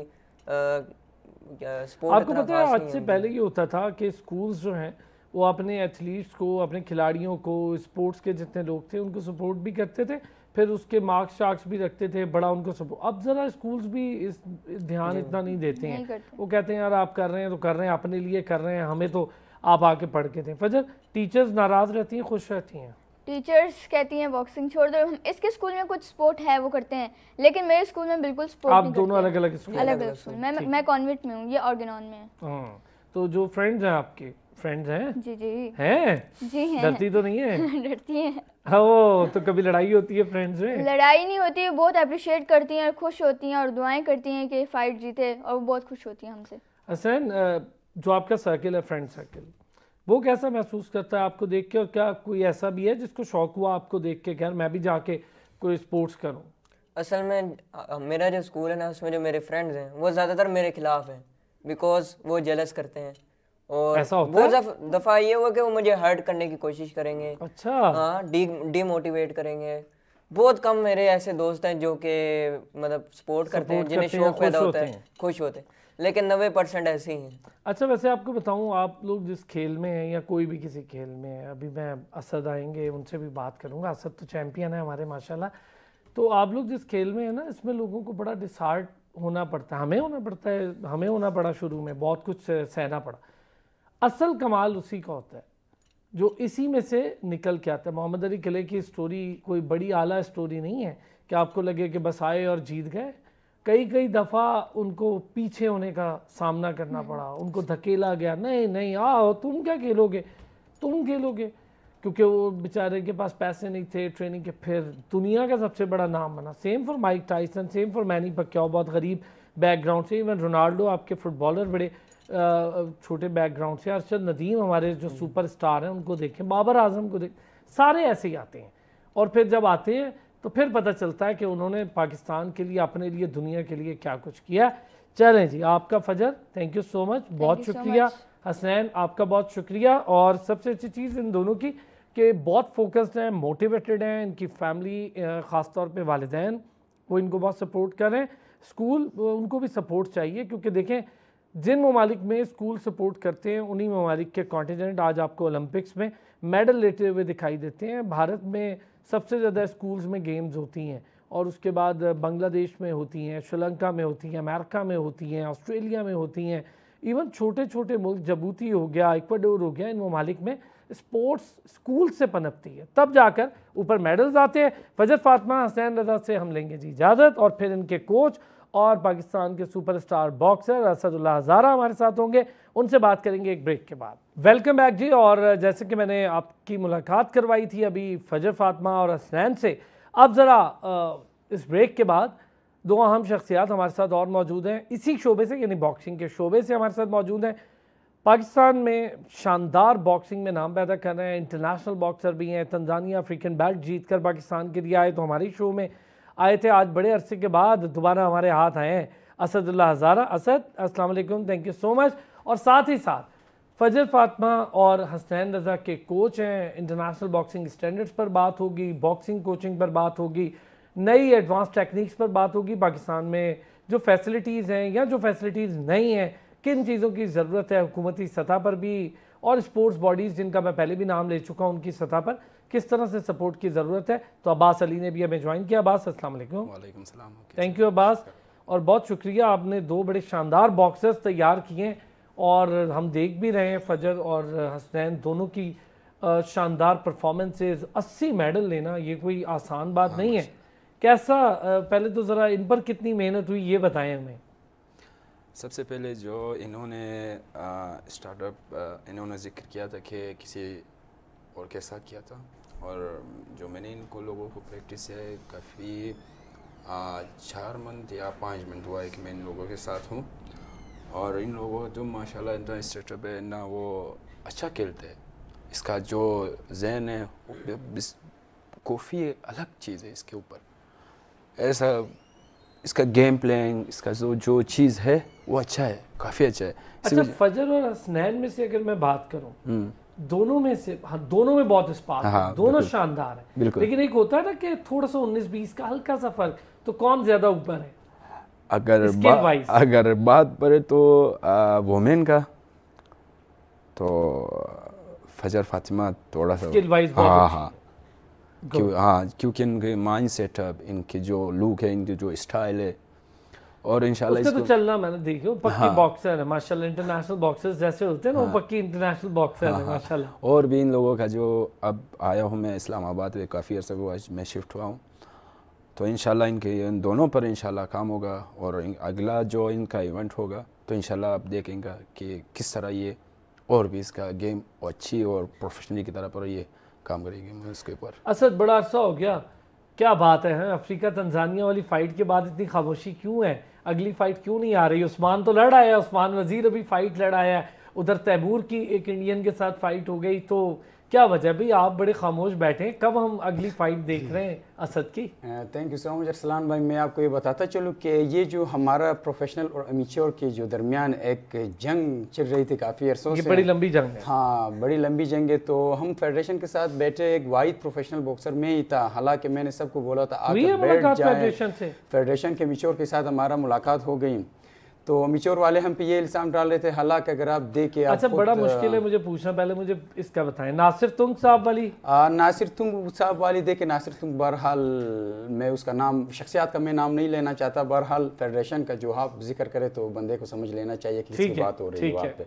स्पोर्ट आपको पता है आज से पहले ये होता था कि स्कूल्स जो हैं वो अपने एथलीट्स को, अपने खिलाड़ियों को, स्पोर्ट्स के जितने लोग थे उनको सपोर्ट भी करते थे, फिर उसके मार्क्स शार्क्स भी रखते थे, बड़ा उनको सपोर्ट। अब ज़रा स्कूल्स भी इस ध्यान इतना नहीं देते हैं। वो कहते हैं यार आप कर रहे हैं तो कर रहे हैं, अपने लिए कर रहे हैं, हमें तो आप आके पढ़ के दें। फजर, टीचर्स नाराज़ रहती हैं, खुश रहती हैं? टीचर्स कहती हैं बॉक्सिंग छोड़ दो, इसके स्कूल में कुछ स्पोर्ट है वो करते हैं, लेकिन मेरे स्कूल में बिल्कुल स्पोर्ट नहीं करते। आप दोनों अलग अलग स्कूल? अलग अलग स्कूल। मैं कॉन्वेंट में हूँ, ये ऑर्गेनॉन में है। तो जो फ्रेंड्स हैं आपके, फ्रेंड्स हैं? जी हैं? जी हैं। डरती तो नहीं है? डरती हैं। ओ, तो कभी लड़ाई होती है फ्रेंड्स में? लड़ाई नहीं होती, बहुत अप्रिशिएट करती हैं और खुश होती हैं और दुआएं करती हैं कि फाइट जीते, और वो बहुत खुश होती हैं हमसे। हसन, जो आपका सर्किल है, फ्रेंड सर्किल, वो कैसा महसूस करता है आपको देख के? और क्या कोई ऐसा भी है जिसको शौक हुआ आपको देख के यार मैं भी जाके कोई स्पोर्ट्स करूं? असल में मेरा जो स्कूल है ना, उसमें जो मेरे फ्रेंड्स हैं वो ज़्यादातर मेरे खिलाफ हैं, बिकॉज वो जेलस करते हैं और ऐसा होता है? बहुत दफ़ा ये हुआ कि वो मुझे हर्ट करने की कोशिश करेंगे। अच्छा। हाँ, डीमोटिवेट करेंगे। बहुत कम मेरे ऐसे दोस्त हैं जो कि मतलब सपोर्ट करते हैं, जिन्हें शौक पैदा होता है, खुश होते हैं, लेकिन 90% ऐसे ही हैं। अच्छा, वैसे आपको बताऊं, आप लोग जिस खेल में हैं या कोई भी किसी खेल में है, अभी मैं असद आएंगे उनसे भी बात करूंगा, असद तो चैंपियन है हमारे माशाल्लाह। तो आप लोग जिस खेल में है ना, इसमें लोगों को बड़ा डिसहार्ट होना पड़ता है, हमें होना पड़ता है, हमें होना पड़ा शुरू में, बहुत कुछ सहना पड़ा। असल कमाल उसी का होता है जो इसी में से निकल के आता है। मोहम्मद अली किले की स्टोरी कोई बड़ी आला स्टोरी नहीं है कि आपको लगे कि बस आए और जीत गए। कई दफ़ा उनको पीछे होने का सामना करना पड़ा, उनको धकेला गया, नहीं आओ तुम क्या खेलोगे, तुम खेलोगे, क्योंकि वो बेचारे के पास पैसे नहीं थे ट्रेनिंग के। फिर दुनिया का सबसे बड़ा नाम बना। Same for Mike Tyson, same for Manny Pacquiao, बहुत गरीब बैकग्राउंड से। इवन रोनाल्डो आपके फुटबॉलर बड़े छोटे बैकग्राउंड से। अरशद नदीम हमारे जो सुपर स्टार हैं उनको देखें, बाबर आजम को देखें, सारे ऐसे ही आते हैं। और फिर जब आते हैं तो फिर पता चलता है कि उन्होंने पाकिस्तान के लिए, अपने लिए, दुनिया के लिए क्या कुछ किया। चलें जी, आपका फजर, थैंक यू सो मच, बहुत शुक्रिया। हसनैन, आपका बहुत शुक्रिया। और सबसे अच्छी चीज़ इन दोनों की कि बहुत फोकस्ड हैं, मोटिवेटेड हैं। इनकी फैमिली, ख़ास तौर पे वालिदैन, वो इनको बहुत सपोर्ट कर रहे हैं। स्कूल उनको भी सपोर्ट चाहिए, क्योंकि देखें जिन ममालिक में स्कूल सपोर्ट करते हैं उन्हीं ममालिक के कॉन्टिजेंट आज आपको ओलंपिक्स में मेडल लेते हुए दिखाई देते हैं। भारत में सबसे ज़्यादा स्कूल्स में गेम्स होती हैं और उसके बाद बांग्लादेश में होती हैं, श्रीलंका में होती हैं, अमेरिका में होती हैं, ऑस्ट्रेलिया में होती हैं, इवन छोटे छोटे मुल्क जबूती हो गया, इक्वाडोर हो गया, इन ममालिक में स्पोर्ट्स स्कूल से पनपती है, तब जाकर ऊपर मेडल्स आते हैं। फजर फातिमा हसनैन रज़ा से हम लेंगे जी इजाज़त और फिर इनके कोच और पाकिस्तान के सुपरस्टार बॉक्सर असदुल्लाह हज़ारा हमारे साथ होंगे, उनसे बात करेंगे एक ब्रेक के बाद। वेलकम बैक जी। और जैसे कि मैंने आपकी मुलाकात करवाई थी अभी फजर फातिमा और हसनैन से, अब ज़रा इस ब्रेक के बाद दो अहम शख्सियात हमारे साथ और मौजूद हैं इसी शोबे से, यानी बॉक्सिंग के शोबे से हमारे साथ मौजूद हैं। पाकिस्तान में शानदार बॉक्सिंग में नाम पैदा कर रहे हैं, इंटरनेशनल बॉक्सर भी हैं, तंजानिया अफ्रीकन बेल्ट जीत कर पाकिस्तान के लिए आए तो हमारे शो में आए थे, आज बड़े अरसे के बाद दोबारा हमारे हाथ आए हैं असदुल्लाह हज़ारा। असद अस्सलाम वालेकुम, थैंक यू सो मच। और साथ ही साथ फजर फातिमा और हसनैन रज़ा के कोच हैं, इंटरनेशनल बॉक्सिंग स्टैंडर्ड्स पर बात होगी, बॉक्सिंग कोचिंग पर बात होगी, नई एडवांस टेक्निक्स पर बात होगी, पाकिस्तान में जो फैसिलिटीज़ हैं या जो फैसिलिटीज़ नहीं हैं, किन चीज़ों की ज़रूरत है हुकूमती सतह पर भी और स्पोर्ट्स बॉडीज़ जिनका मैं पहले भी नाम ले चुका हूँ उनकी सतह पर किस तरह से सपोर्ट की ज़रूरत है। तो अब्बास अली ने भी हमें ज्वाइन किया। अब्बास अस्सलाम वालेकुम। वालेकुम सलाम। थैंक यू अब्बास, और बहुत शुक्रिया, आपने दो बड़े शानदार बॉक्सर्स तैयार किए और हम देख भी रहे हैं फजर और हसनैन दोनों की शानदार परफॉर्मेंसेज। 80 मेडल लेना ये कोई आसान बात नहीं है। कैसा, पहले तो ज़रा इन पर कितनी मेहनत हुई ये बताएं हमें। सबसे पहले जो इन्होंने स्टार्टअप इन्होंने जिक्र किया था कि किसी और के साथ किया था, और जो मैंने इनको लोगों को प्रैक्टिस है काफ़ी 4 मंथ या 5 मंथ हुआ है कि मैं इन लोगों के साथ हूँ, और इन लोगों जो माशाल्लाह इनका स्टार्टअप है ना वो अच्छा खेलते हैं। इसका जो जहन है काफ़ी अलग चीज़ है इसके ऊपर, ऐसा इसका गेम प्लेइंग, इसका जो चीज़ है वो अच्छा है, काफ़ी अच्छा है। अच्छा, फजर और हसनैन में से अगर मैं बात करूं, दोनों में से दोनों में बहुत स्पार्क है, दोनों शानदार है, लेकिन एक होता है ना कि थोड़ा सा 19-20 का हल्का सा फर्क, तो कौन ज्यादा ऊपर है? अगर बात पड़े तो वुमेन का तो फजर फातिमा थोड़ा सा स्किल वाइज क्योंकि इनके माइंड सेटअप, इनके जो लुक है, इनके जो स्टाइल है, और इंशाल्लाह इसको तो चलना मैंने देखो पक्की बॉक्सर है माशाल्लाह। इंटरनेशनल बॉक्सर्स जैसे होते हैं ना वो पक्की इंटरनेशनल बॉक्सर है माशाल्लाह। और भी इन लोगों का जो अब आया हूँ मैं इस्लामाबाद में, काफ़ी अर्सा हुआ मैं शिफ्ट हुआ हूँ, तो इंशाल्लाह इनके इन दोनों पर इंशाल्लाह काम होगा, और अगला जो इनका इवेंट होगा तो इंशाल्लाह आप देखेंगे कि किस तरह ये और भी इसका गेम अच्छी और प्रोफेशनली की तरह पर ये काम करेंगे उसके ऊपर। असद, बड़ा अर्सा हो गया, क्या बात है, अफ्रीका तंजानिया वाली फाइट के बाद इतनी खामोशी क्यों है? अगली फाइट क्यों नहीं आ रही? उस्मान तो लड़ आया, उस्मान वजीर अभी फाइट लड़ आया है, उधर तैमूर की एक इंडियन के साथ फाइट हो गई, तो क्या वजह भाई आप बड़े खामोश बैठे, कब हम अगली फाइट देख रहे हैं असद की? Thank you so much Arsalan भाई। मैं आपको ये बताता चलूँ कि ये जो हमारा प्रोफेशनल और अमेच्योर के जो दरमियान एक जंग चल रही थी काफ़ी अरसों से, बड़ी लंबी जंग है। हाँ, बड़ी लंबी जंग है। तो हम फेडरेशन के साथ बैठे, एक वाहिद प्रोफेशनल बॉक्सर में ही था, हालांकि मैंने सबको बोला था आकर बैठ जाए। फेडरेशन के अमेच्योर के साथ हमारा मुलाकात हो गई, तो अमेच्योर वाले हम पे ये इल्ज़ाम डाल रहे थे, हालांकि अगर आप देखे अच्छा बड़ा मुश्किल है मुझे पूछना, पहले मुझे इसका बताएं, नासिर तुंग साहब वाली नासिर तुंग साहब वाली देखे, नासिर तुंग बहरहाल मैं उसका नाम शख्सियात का मैं नाम नहीं लेना चाहता, बहरहाल फेडरेशन का जो आप जिक्र करे तो बंदे को समझ लेना चाहिए कि किसकी बात हो रही है वहाँ पे।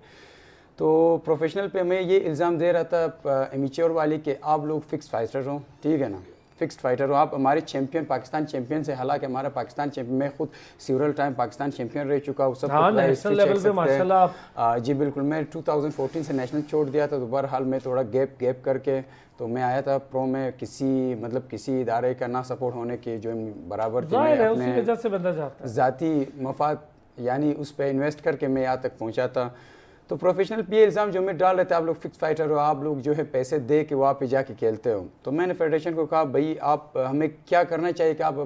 तो प्रोफेशनल पे मैं ये इल्ज़ाम दे रहा था एमेच्योर वाली कि आप लोग फिक्स फाइटर हो, ठीक है ना, फिक्स्ड फाइटर हो आप, हमारे चैंपियन पाकिस्तान चैंपियन से, हालांकि हमारा पाकिस्तान चैंपियन, मैं खुद सीवरल टाइम पाकिस्तान चैंपियन रह चुका हूँ, सब नेशनल लेवल पे माशाल्लाह। जी बिल्कुल, मैं 2014 से नेशनल छोड़ दिया था, तो बहरहाल मैं थोड़ा गैप करके तो मैं आया था प्रो में, किसी इदारे का ना सपोर्ट होने की जो बराबर थी, मैं अपने ज़ाती मफाद यानी उस पर इन्वेस्ट करके मैं यहाँ तक पहुँचा था। तो प्रोफेशनल पे इल्ज़ाम जो मैं डाल रहे थे, आप लोग फिक्स फाइटर हो, आप लोग जो है पैसे दे के वहाँ पे जाके खेलते हो, तो मैंने फेडरेशन को कहा भाई आप हमें क्या करना चाहिए कि आप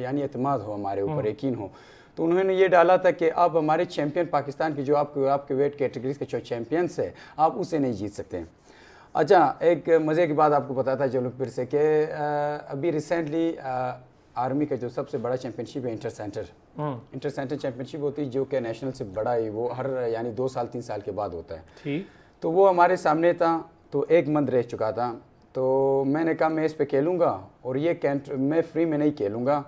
यानी एतमाद हो हमारे ऊपर, यकीन हो। तो उन्होंने ये डाला था कि आप हमारे चैंपियन पाकिस्तान की जो आपके वेट कैटेगरीज के जो चैम्पियंस है आप उसे नहीं जीत सकते हैं। अच्छा, एक मज़े की बात आपको बताता चलो फिर से कि अभी रिसेंटली आर्मी का जो सबसे बड़ा चैंपियनशिप है इंटर सेंटर चैंपियनशिप होती है, जो कि नेशनल से बड़ा है, वो हर यानी 2 साल 3 साल के बाद होता है। ठीक। तो वो हमारे सामने था, तो 1 मंथ रह चुका था, तो मैंने कहा मैं इस पे खेलूँगा और ये मैं फ्री में नहीं खेलूँगा,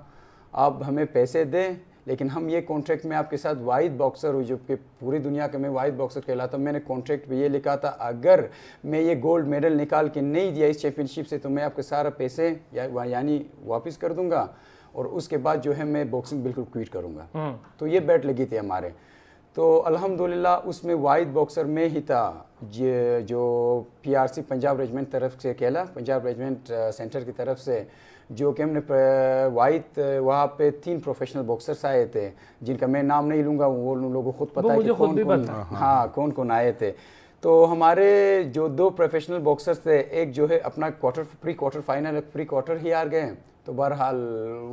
आप हमें पैसे दें, लेकिन हम ये कॉन्ट्रैक्ट में आपके साथ वाहिद बॉक्सर हूँ जो कि पूरी दुनिया का मैं वाहिद बॉक्सर कहलाता हूँ। मैंने कॉन्ट्रैक्ट पे ये लिखा था, अगर मैं ये गोल्ड मेडल निकाल के नहीं दिया इस चैम्पियनशिप से तो मैं आपके सारा पैसे यानी वापस कर दूंगा और उसके बाद जो है मैं बॉक्सिंग बिल्कुल क्विट करूँगा। तो ये बेट लगी थी हमारे। तो अल्हम्दुलिल्लाह उसमें वाहिद बॉक्सर में ही था जो PRC पंजाब रेजिमेंट तरफ से खेला, पंजाब रेजिमेंट सेंटर की तरफ से, जो कि हमने वाहिद वहाँ पे 3 प्रोफेशनल बॉक्सर्स आए थे जिनका मैं नाम नहीं लूँगा, वो उन लोगों को खुद पता है कि कौन कौन आए थे। तो हमारे जो 2 प्रोफेशनल बॉक्सर्स थे, एक जो है अपना pre quarter final pre quarter ही हार गए, तो बहरहाल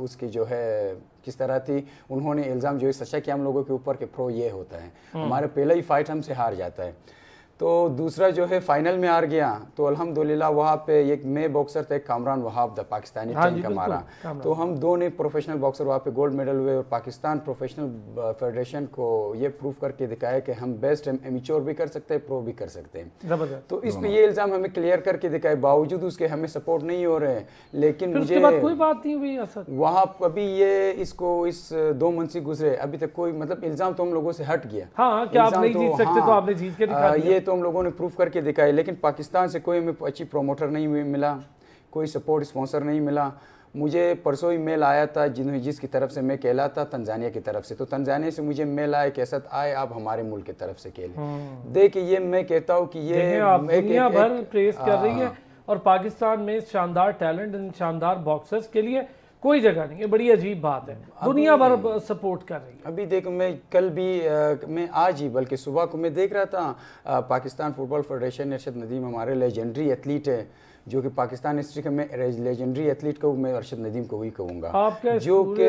उसकी जो है किस तरह थी, उन्होंने इल्ज़ाम जो है सच्चा किया हम लोगों के ऊपर कि प्रो ये होता है, हमारे पहला ही फाइट हमसे हार जाता है। तो दूसरा जो है फाइनल में हार गया, तो अल्हम्दुलिल्लाह वहाँ पे एक मैं बॉक्सर थे कामरान वहाब द पाकिस्तानी टीम का मारा, तो हम दोनों प्रोफेशनल बॉक्सर वहाँ पे गोल्ड मेडल हुए और पाकिस्तान प्रोफेशनल फेडरेशन को ये प्रूव करके दिखाया कि हम बेस्ट एमेच्योर भी कर सकते हैं, प्रो भी कर सकते हैं। तो इस पे ये इल्ज़ाम हमें क्लियर करके दिखाए, बावजूद उसके हमें सपोर्ट नहीं हो रहे हैं। लेकिन मुझे कोई बात नहीं हुई असद वहाँ अभी ये इसको इस 2 मंथ से गुजरे, अभी तक कोई मतलब इल्ज़ाम तो हम लोगों से हट गया। हाँ, क्या आप नहीं जीत सकते तो आपने जीत के दिखा दिया। ये तो हम लोगों ने प्रूफ करके दिखाया, लेकिन पाकिस्तान से कोई हमें अच्छी प्रोमोटर नहीं मिला, कोई सपोर्ट स्पॉन्सर नहीं मिला। मुझे परसों ही मेल आया था जिसकी तरफ से मैं खेला था, तंजानिया की तरफ से, तो तंजानिया से मुझे मेल आया कि ऐसा आए आप हमारे मुल्क की तरफ से खेलें। देखिए ये मैं कहता हूँ कि ये दुनिया भर प्रेस कर रही है और पाकिस्तान में शानदार टैलेंट, शानदार बॉक्सर्स के लिए कोई जगह नहीं है, बड़ी अजीब बात है, दुनिया भर सपोर्ट कर रही है। अभी देखो मैं कल भी मैं आज ही बल्कि सुबह को मैं देख रहा था पाकिस्तान फुटबॉल फेडरेशन, अरशद नदीम हमारे लेजेंडरी एथलीट है, जो कि पाकिस्तान हिस्ट्री का मैं लेजेंडरी एथलीट को मैं अरशद नदीम को ही कहूँगा, जो कि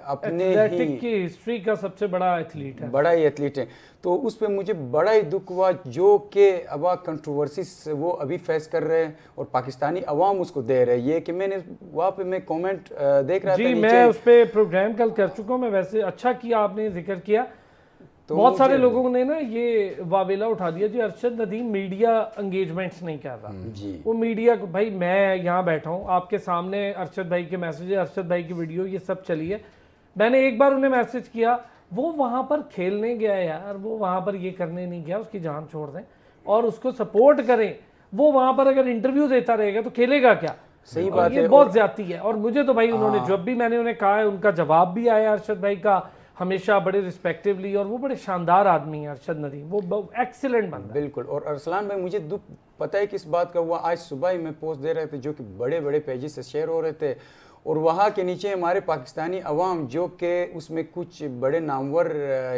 अपने ही हिस्ट्री का सबसे बड़ा एथलीट है, बड़ा ही एथलीट है। तो उस पर मुझे बड़ा ही दुख हुआ, जो कि अब कंट्रोवर्सी वो अभी फेस कर रहे हैं और पाकिस्तानी अवाम उसको दे रहे हैं। ये कि मैंने वहाँ पे मैं कमेंट देख रहा था, जी मैं उस पर प्रोग्राम कल कर चुका हूँ, मैं वैसे अच्छा किया आपने जिक्र किया। तो बहुत सारे लोगों ने ना ये वावेला उठा दिया जी अरशद नदीम मीडिया एंगेजमेंट्स नहीं कर रहा जी, वो मीडिया को, भाई मैं यहाँ बैठा हूँ आपके सामने, अरशद भाई के मैसेज, अरशद भाई की वीडियो ये सब चली है, मैंने एक बार उन्हें मैसेज किया, वो वहाँ पर खेलने गया यार, वो वहाँ पर ये करने नहीं गया, उसकी जान छोड़ दें और उसको सपोर्ट करें। वो वहाँ पर अगर इंटरव्यू देता रहेगा तो खेलेगा क्या? सही बात है, बहुत ज्यादती है। और मुझे तो भाई उन्होंने जब भी मैंने उन्हें कहा है उनका जवाब भी आया अरशद भाई का, हमेशा बड़े रिस्पेक्टिवली, और वो बड़े शानदार आदमी है अरशद नदीम, वो एक्सीलेंट बंदा। बिल्कुल। और अरसलान भाई मुझे दुख पता है किस बात का हुआ, आज सुबह ही मैं पोस्ट दे रहे थे जो कि बड़े बड़े पेजेस से शेयर हो रहे थे, और वहाँ के नीचे हमारे पाकिस्तानी अवाम जो कि उसमें कुछ बड़े नामवर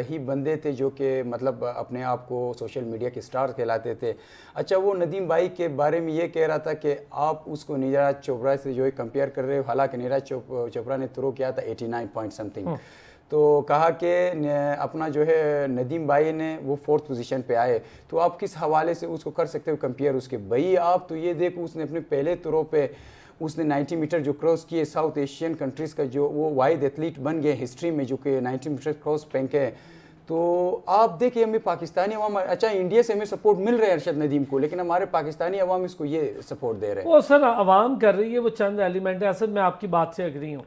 ही बंदे थे जो कि मतलब अपने आप को सोशल मीडिया के स्टार कहलाते थे। अच्छा, वो नदीम भाई के बारे में ये कह रहा था कि आप उसको नीरज चोपड़ा से जो है कंपेयर कर रहे हो, हालांकि नीरज चोपड़ा ने थ्रो किया था 89 पॉइंट समथिंग, तो कहा कि अपना जो है नदीम भाई ने वो 4th पोजीशन पे आए, तो आप किस हवाले से उसको कर सकते हो कंपेयर उसके? भाई आप तो ये देखो उसने अपने पहले थ्रो पे उसने 90 मीटर जो क्रॉस किए, साउथ एशियन कंट्रीज़ का जो वो वाइड एथलीट बन गए हिस्ट्री में, जो कि 90 मीटर क्रॉस फेंक है। तो आप देखिए हमें पाकिस्तानी अवाम, अच्छा इंडिया से हमें सपोर्ट मिल रहा है अरशद नदीम को, लेकिन हमारे पाकिस्तानी अवाम इसको ये सपोर्ट दे रहे हैं। वो सर अवाम कर रही है, वो चंद एलिमेंट है। असल मैं आपकी बात से एग्री हूँ।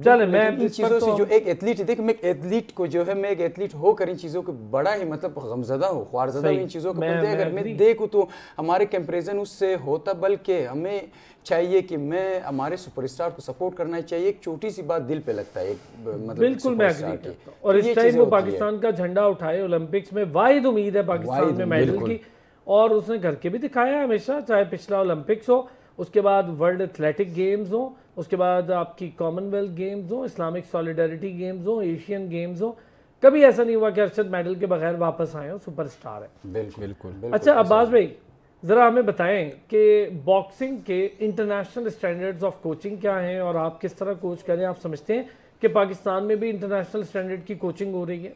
चले मैं इन चीज़ों से जो एक एथलीट है, देख मैं एक एथलीट को जो है, मैं एक एथलीट होकर इन चीज़ों को बड़ा ही मतलब गमज़दा हूँ, ख्वारज़दा हूँ इन चीज़ों को। अगर मैं देखूँ तो हमारे कंपेरिजन उससे होता, बल्कि हमें चाहिए कि मैं हमारे सुपरस्टार को सपोर्ट करना चाहिए। एक छोटी सी बात दिल पे लगता है, एक मतलब बिल्कुल मैं एग्री करता हूं। और इस टाइम वो पाकिस्तान का झंडा उठाए ओलंपिक्स में, वाहिद उम्मीद है पाकिस्तान में मेडल की, और उसने करके भी दिखाया हमेशा, चाहे पिछला ओलंपिक्स हो, उसके बाद वर्ल्ड एथलेटिक गेम्स हो, उसके बाद आपकी कॉमनवेल्थ गेम्स हो, इस्लामिक सॉलिडरिटी गेम्स हो, एशियन गेम्स हो, कभी ऐसा नहीं हुआ कि अरशद मेडल के बगैर वापस आए हो, सुपरस्टार है। बिल्कुल। अच्छा अब्बास भाई ज़रा हमें बताएं कि बॉक्सिंग के इंटरनेशनल स्टैंडर्ड्स ऑफ कोचिंग क्या हैं, और आप किस तरह कोच करें? आप समझते हैं कि पाकिस्तान में भी इंटरनेशनल स्टैंडर्ड की कोचिंग हो रही है?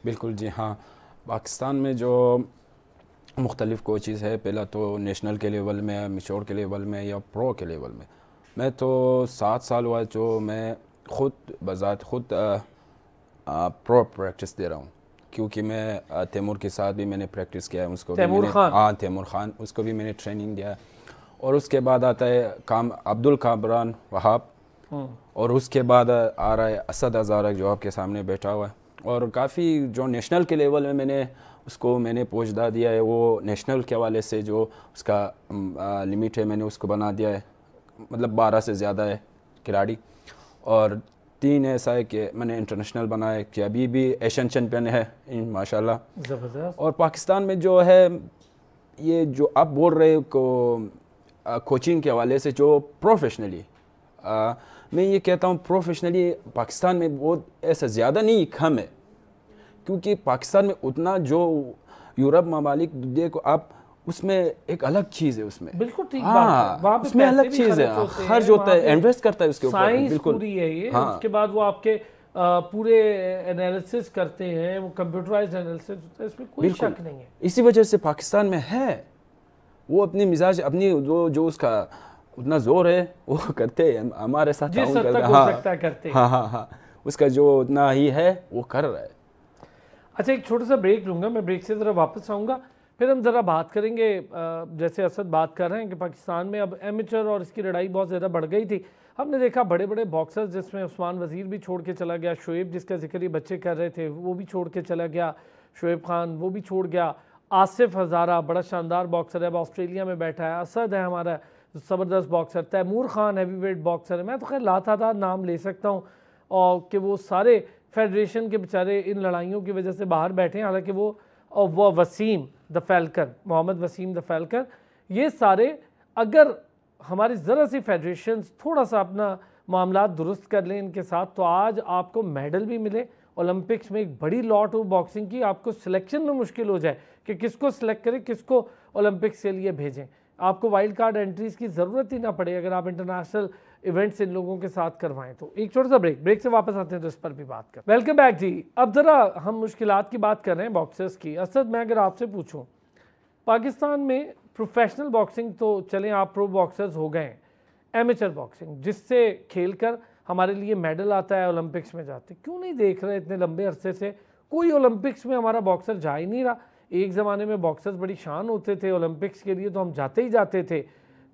बिल्कुल जी हाँ, पाकिस्तान में जो मुख्तलिफ कोचेज़ है, पहला तो नेशनल के लेवल में, मिशोर के लेवल में या प्रो के लेवल में। मैं तो 7 साल हुआ जो मैं खुद बजात खुद प्रो प्रैक्टिस दे रहा हूँ, क्योंकि मैं तैमूर के साथ भी मैंने प्रैक्टिस किया है, उसको तैमूर खान, हाँ तैमूर खान, उसको भी मैंने ट्रेनिंग दिया है। और उसके बाद आता है अब्दुल कामरान वहाब, और उसके बाद आ रहा है असद हज़ारा जो आपके सामने बैठा हुआ है। और काफ़ी जो नेशनल के लेवल में मैंने पहुँचा दिया है, वो नेशनल के हवाले से जो उसका लिमिट है मैंने उसको बना दिया है, मतलब 12 से ज़्यादा है खिलाड़ी। और 3 ऐसा है कि मैंने इंटरनेशनल बनाया कि अभी भी एशियन चैम्पियन है माशाल्लाह। ज़बरदस्त। और पाकिस्तान में जो है ये जो आप बोल रहे हो को कोचिंग के हवाले से, जो प्रोफेशनली मैं ये कहता हूँ प्रोफेशनली पाकिस्तान में बहुत ऐसा ज़्यादा नहीं, कम है। क्योंकि पाकिस्तान में उतना जो यूरोप ममालिक देखो आप, उसमें एक अलग चीज़ है उसमें, बिल्कुल ठीक बात है, वहाँ पे उसमें अलग चीज़ है, खर्च होता है, इन्वेस्ट करता है उसके ऊपर, बिल्कुल पूरी है ये। हाँ। उसके बाद वो आपके पूरे एनालिसिस करते हैं, वो कंप्यूटराइज्ड एनालिसिस होता है, इसमें कोई शक नहीं है। इसी वजह से पाकिस्तान में है वो अपनी मिजाज, अपनी जो उसका उतना जोर है वो करते हैं, हमारे साथ जिस हद तक हो सकता है करते हैं। हाँ, उसका जो उतना ही है वो कर रहा है। अच्छा, एक छोटा सा ब्रेक लूँगा मैं, ब्रेक से ज़रा वापस आऊँगा, फिर हम ज़रा बात करेंगे। जैसे असद बात कर रहे हैं कि पाकिस्तान में अब एमेचर और इसकी लड़ाई बहुत ज़्यादा बढ़ गई थी। हमने देखा बड़े बड़े बॉक्सर्स, जिसमें उस्मान वज़ीर भी छोड़ के चला गया, शोएब जिसका जिक्र ये बच्चे कर रहे थे वो भी छोड़ के चला गया, शोएब खान वो भी छोड़ गया, आसिफ हज़ारा बड़ा शानदार बॉक्सर है, अब ऑस्ट्रेलिया में बैठा है, असद है हमारा ज़बरदस्त boxer, Taimur Khan heavy weight boxer है। मैं तो खैर लातादाद नाम ले सकता हूँ, और कि वो सारे फेडरेशन के बेचारे इन लड़ाइयों की वजह से बाहर बैठे हैं। हालांकि वो Wasim the falcon, Mohammad Wasim the falcon, ये सारे अगर हमारी ज़रा सी फेडरेशन थोड़ा सा अपना मामला दुरुस्त कर लें इनके साथ, तो आज आपको मेडल भी मिले ओलंपिक्स में। एक बड़ी लॉट हो बॉक्सिंग की, आपको सिलेक्शन में मुश्किल हो जाए कि किसको सिलेक्ट करें, किसको ओलंपिक्स के लिए भेजें। आपको वाइल्ड कार्ड एंट्रीज़ की ज़रूरत ही ना पड़े अगर आप इंटरनेशनल इवेंट्स इन लोगों के साथ करवाएं। तो एक छोटा सा ब्रेक से वापस आते हैं तो इस पर भी बात कर। वेलकम बैक जी। अब ज़रा हम मुश्किलात की बात कर रहे हैं बॉक्सर्स की। असद, मैं अगर आपसे पूछूं, पाकिस्तान में प्रोफेशनल बॉक्सिंग तो चलें, आप प्रो बॉक्सर्स हो गए, एमेचर बॉक्सिंग जिससे खेलकर हमारे लिए मेडल आता है, ओलंपिक्स में जाते, क्यों नहीं देख रहे इतने लंबे अरसे से कोई ओलंपिक्स में हमारा बॉक्सर जा ही नहीं रहा? एक ज़माने में बॉक्सर्स बड़ी शान होते थे, ओलंपिक्स के लिए तो हम जाते ही जाते थे।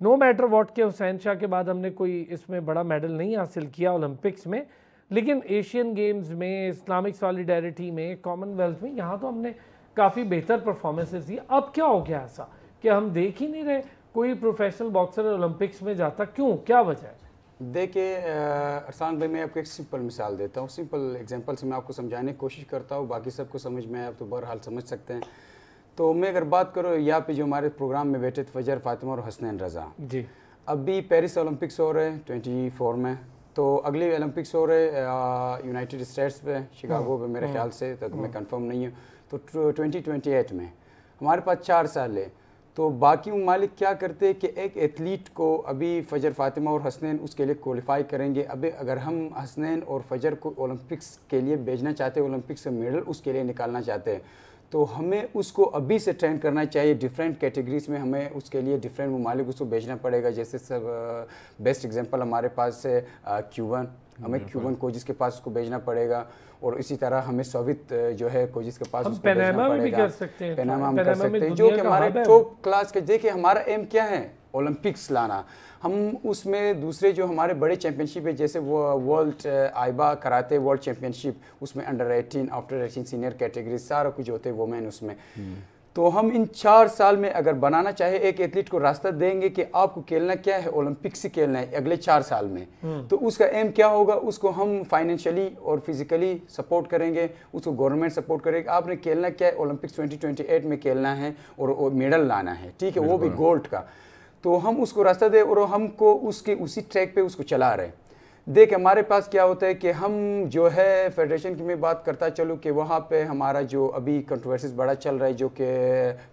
नो मैटर वॉट के हुसैन शाह के बाद हमने कोई इसमें बड़ा मेडल नहीं हासिल किया ओलंपिक्स में, लेकिन एशियन गेम्स में, इस्लामिक सॉलिडेरिटी में, कॉमनवेल्थ में, यहाँ तो हमने काफ़ी बेहतर परफॉर्मेंसेस दी। अब क्या हो गया ऐसा कि हम देख ही नहीं रहे कोई प्रोफेशनल बॉक्सर ओलंपिक्स में जाता? क्यों, क्या वजह है? देखिए अरसान भाई, मैं आपको एक सिंपल मिसाल देता हूँ, सिंपल एग्जांपल से मैं आपको समझाने की कोशिश करता हूँ, बाकी सबको समझ में आए आप तो बहरहाल समझ सकते हैं। तो मैं अगर बात करूँ, यहाँ पे जो हमारे प्रोग्राम में बैठे थे फजर, फातिमा और हसनैन रज़ा जी, अभी पेरिस ओलंपिक्स हो रहे हैं 24 में, तो अगले ओलंपिक्स हो रहे यूनाइटेड स्टेट्स में, शिकागो में मेरे ख्याल से, तक मैं कंफर्म नहीं हूँ, तो 2028 में। हमारे पास 4 साल है। तो बाकी ममालिक क्या करते हैं कि एक एथलीट को, अभी फजर, फातिमा और हसनैन उसके लिए क्वालिफाई करेंगे, अभी अगर हम हसनैन और फजर को ओलंपिक्स के लिए भेजना चाहते हैं, ओलंपिक्स में मेडल उसके लिए निकालना चाहते हैं, तो हमें उसको अभी से ट्रेन करना चाहिए। डिफरेंट कैटेगरीज में हमें उसके लिए डिफरेंट ममालिक उसको भेजना पड़ेगा। जैसे सब बेस्ट एग्जांपल हमारे पास है क्यूबन, हमें क्यूबन कोचिस के पास उसको भेजना पड़ेगा, और इसी तरह हमें सोवियत जो है कोचिस के पास उसको भेजना पड़ेगा। पनामा हम कर सकते हैं, जो कि हमारे टॉप क्लास के। देखिए हमारा एम क्या है, ओलंपिक्स लाना। हम उसमें दूसरे जो हमारे बड़े चैंपियनशिप है, जैसे वो वर्ल्ड आइबा कराते वर्ल्ड चैंपियनशिप, उसमें अंडर 18, आफ्टर 18 सीनियर कैटेगरी सारा कुछ होते हैं, वोमेन उसमें। तो हम इन 4 साल में अगर बनाना चाहे एक एथलीट को रास्ता देंगे कि आपको खेलना क्या है, ओलंपिक्स ही खेलना है अगले 4 साल में, तो उसका एम क्या होगा, उसको हम फाइनेंशियली और फिजिकली सपोर्ट करेंगे, उसको गवर्नमेंट सपोर्ट करेगी। आपने खेलना क्या है, ओलंपिक्स 2028 में खेलना है और मेडल लाना है, ठीक है, वो भी गोल्ड का। तो हम उसको रास्ता दे और हमको उसके उसी ट्रैक पे उसको चला रहे। देख हमारे पास क्या होता है कि हम जो है फेडरेशन की मैं बात करता चलूँ कि वहाँ पे हमारा जो अभी कंट्रोवर्सीज बड़ा चल रहा है, जो कि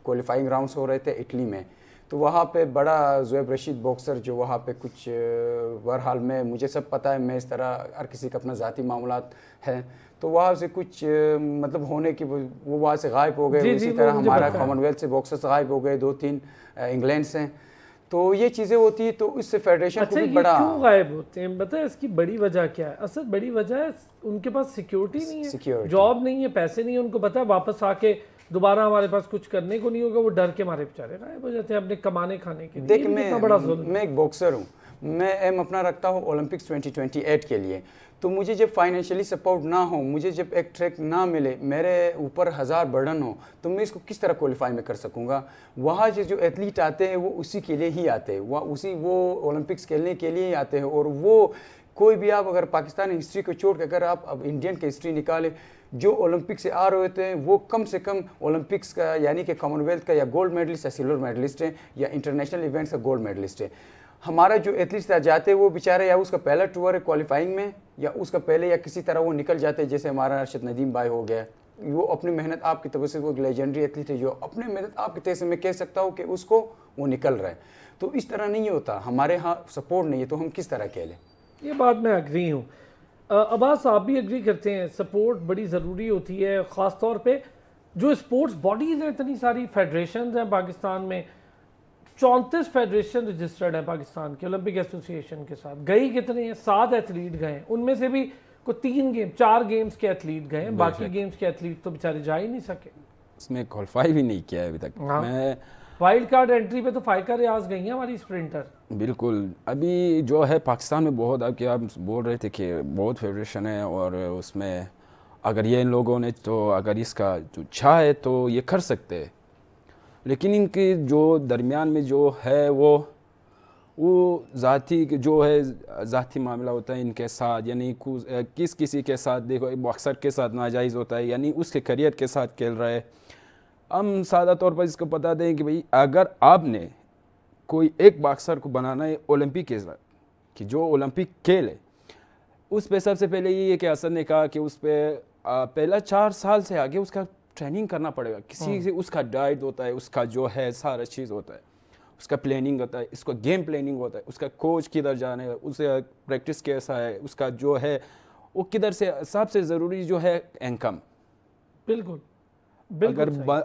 क्वालिफाइंग राउंड्स हो रहे थे इटली में, तो वहाँ पे बड़ा ज़ुएब रशीद बॉक्सर जो वहाँ पे कुछ, बहरहाल में मुझे सब पता है, मैं इस तरह हर किसी का अपना ज़ाती मामलात है, तो वहाँ से कुछ मतलब होने की वो वहाँ से गायब हो गए। इसी तरह हमारा कॉमनवेल्थ से बॉक्सर्स गायब हो गए, 2-3 इंग्लैंड से। तो ये चीज़ें होती है, तो इससे फेडरेशन को भी बड़ा क्यों गायब होते हैं बताए, इसकी बड़ी वजह क्या है? असल बड़ी वजह है उनके पास सिक्योरिटी नहीं है, जॉब नहीं है, पैसे नहीं है, उनको पता है वापस आके दोबारा हमारे पास कुछ करने को नहीं होगा, वो डर के मारे बेचारे गायब हो जाते हैं अपने कमाने खाने के लिए। देख मैं एक बॉक्सर हूँ, मैं एम अपना रखता हूँ ओलंपिक्स 2028 के लिए, तो मुझे जब फाइनेंशियली सपोर्ट ना हो, मुझे जब एक ट्रैक ना मिले, मेरे ऊपर 1000 बर्डन हो, तो मैं इसको किस तरह क्वालिफाई में कर सकूंगा? वहाँ जो एथलीट आते हैं वो उसी के लिए ही आते हैं, वो ओलंपिक्स खेलने के लिए ही आते हैं। और वो कोई भी आप अगर पाकिस्तानी हिस्ट्री को छोड़ कर अगर आप अब इंडियन की हिस्ट्री निकालें, जो ओलंपिक से आ रहे होते हैं वो कम से कम ओलंपिक्स का यानी कि कॉमनवेल्थ का या गोल्ड मेडलिस्ट या सिल्वर मेडलिस्ट है, या इंटरनेशनल इवेंट्स का गोल्ड मेडलिस्ट है। हमारा जो एथलीट्स जाते हैं वो बेचारे या उसका पहला टूर है क्वालिफाइंग में, या उसका पहले या किसी तरह वो निकल जाते हैं। जैसे हमारा अरशद नदीम भाई हो गया, वो अपनी मेहनत आपकी तरफ से, वो लेजेंडरी एथलीट है जो अपने मेहनत आपकी तरफ से मैं कह सकता हूँ कि उसको वो निकल रहा है। तो इस तरह नहीं होता, हमारे यहाँ सपोर्ट नहीं है, तो हम किस तरह खेलें? ये बात मैं एग्री हूँ। अब्बास आप भी एग्री करते हैं, सपोर्ट बड़ी ज़रूरी होती है, ख़ास तौर पे जो स्पोर्ट्स बॉडीज़ हैं, इतनी सारी फेडरेशन हैं पाकिस्तान में, 34 फेडरेशन रजिस्टर्ड है पाकिस्तान के ओलंपिक एसोसिएशन के साथ। गई कितने हैं? 7 एथलीट गए, उनमें से भी को 4 गेम्स के एथलीट गए, बाकी गेम्स के एथलीट तो बेचारे जा ही नहीं सके, इसमें क्वालिफाई भी नहीं किया है अभी तक। हाँ। मैं वाइल्ड कार्ड एंट्री पे तो फाइका रियाज गई हैं हमारी स्प्रिंटर। बिल्कुल, अभी जो है पाकिस्तान में बहुत, अब क्या आप बोल रहे थे कि बहुत फेडरेशन है, और उसमें अगर ये इन लोगों ने तो अगर इसका जो चाह है तो ये कर सकते हैं, लेकिन इनके जो दरमियान में जो है वो ज़ाती जो है ज़ाती मामला होता है इनके साथ, यानी किसी के साथ देखो बॉक्सर के साथ नाजायज़ होता है, यानी उसके करियर के साथ खेल रहा है। हम सादा तौर पर इसको बता दें कि भाई अगर आपने कोई एक बॉक्सर को बनाना है ओलंपिक के साथ कि जो ओलंपिक खेल है, उस पर सबसे पहले ये कि असद ने कहा कि उस पर पहला 4 साल से आगे उसका ट्रेनिंग करना पड़ेगा। किसी से उसका डाइट होता है, उसका जो है सारा चीज़ होता है, उसका प्लानिंग होता है, इसका गेम प्लानिंग होता है, उसका कोच किधर जाने है, उसका प्रैक्टिस कैसा है, उसका जो है वो किधर से, सबसे ज़रूरी जो है इनकम। बिल्कुल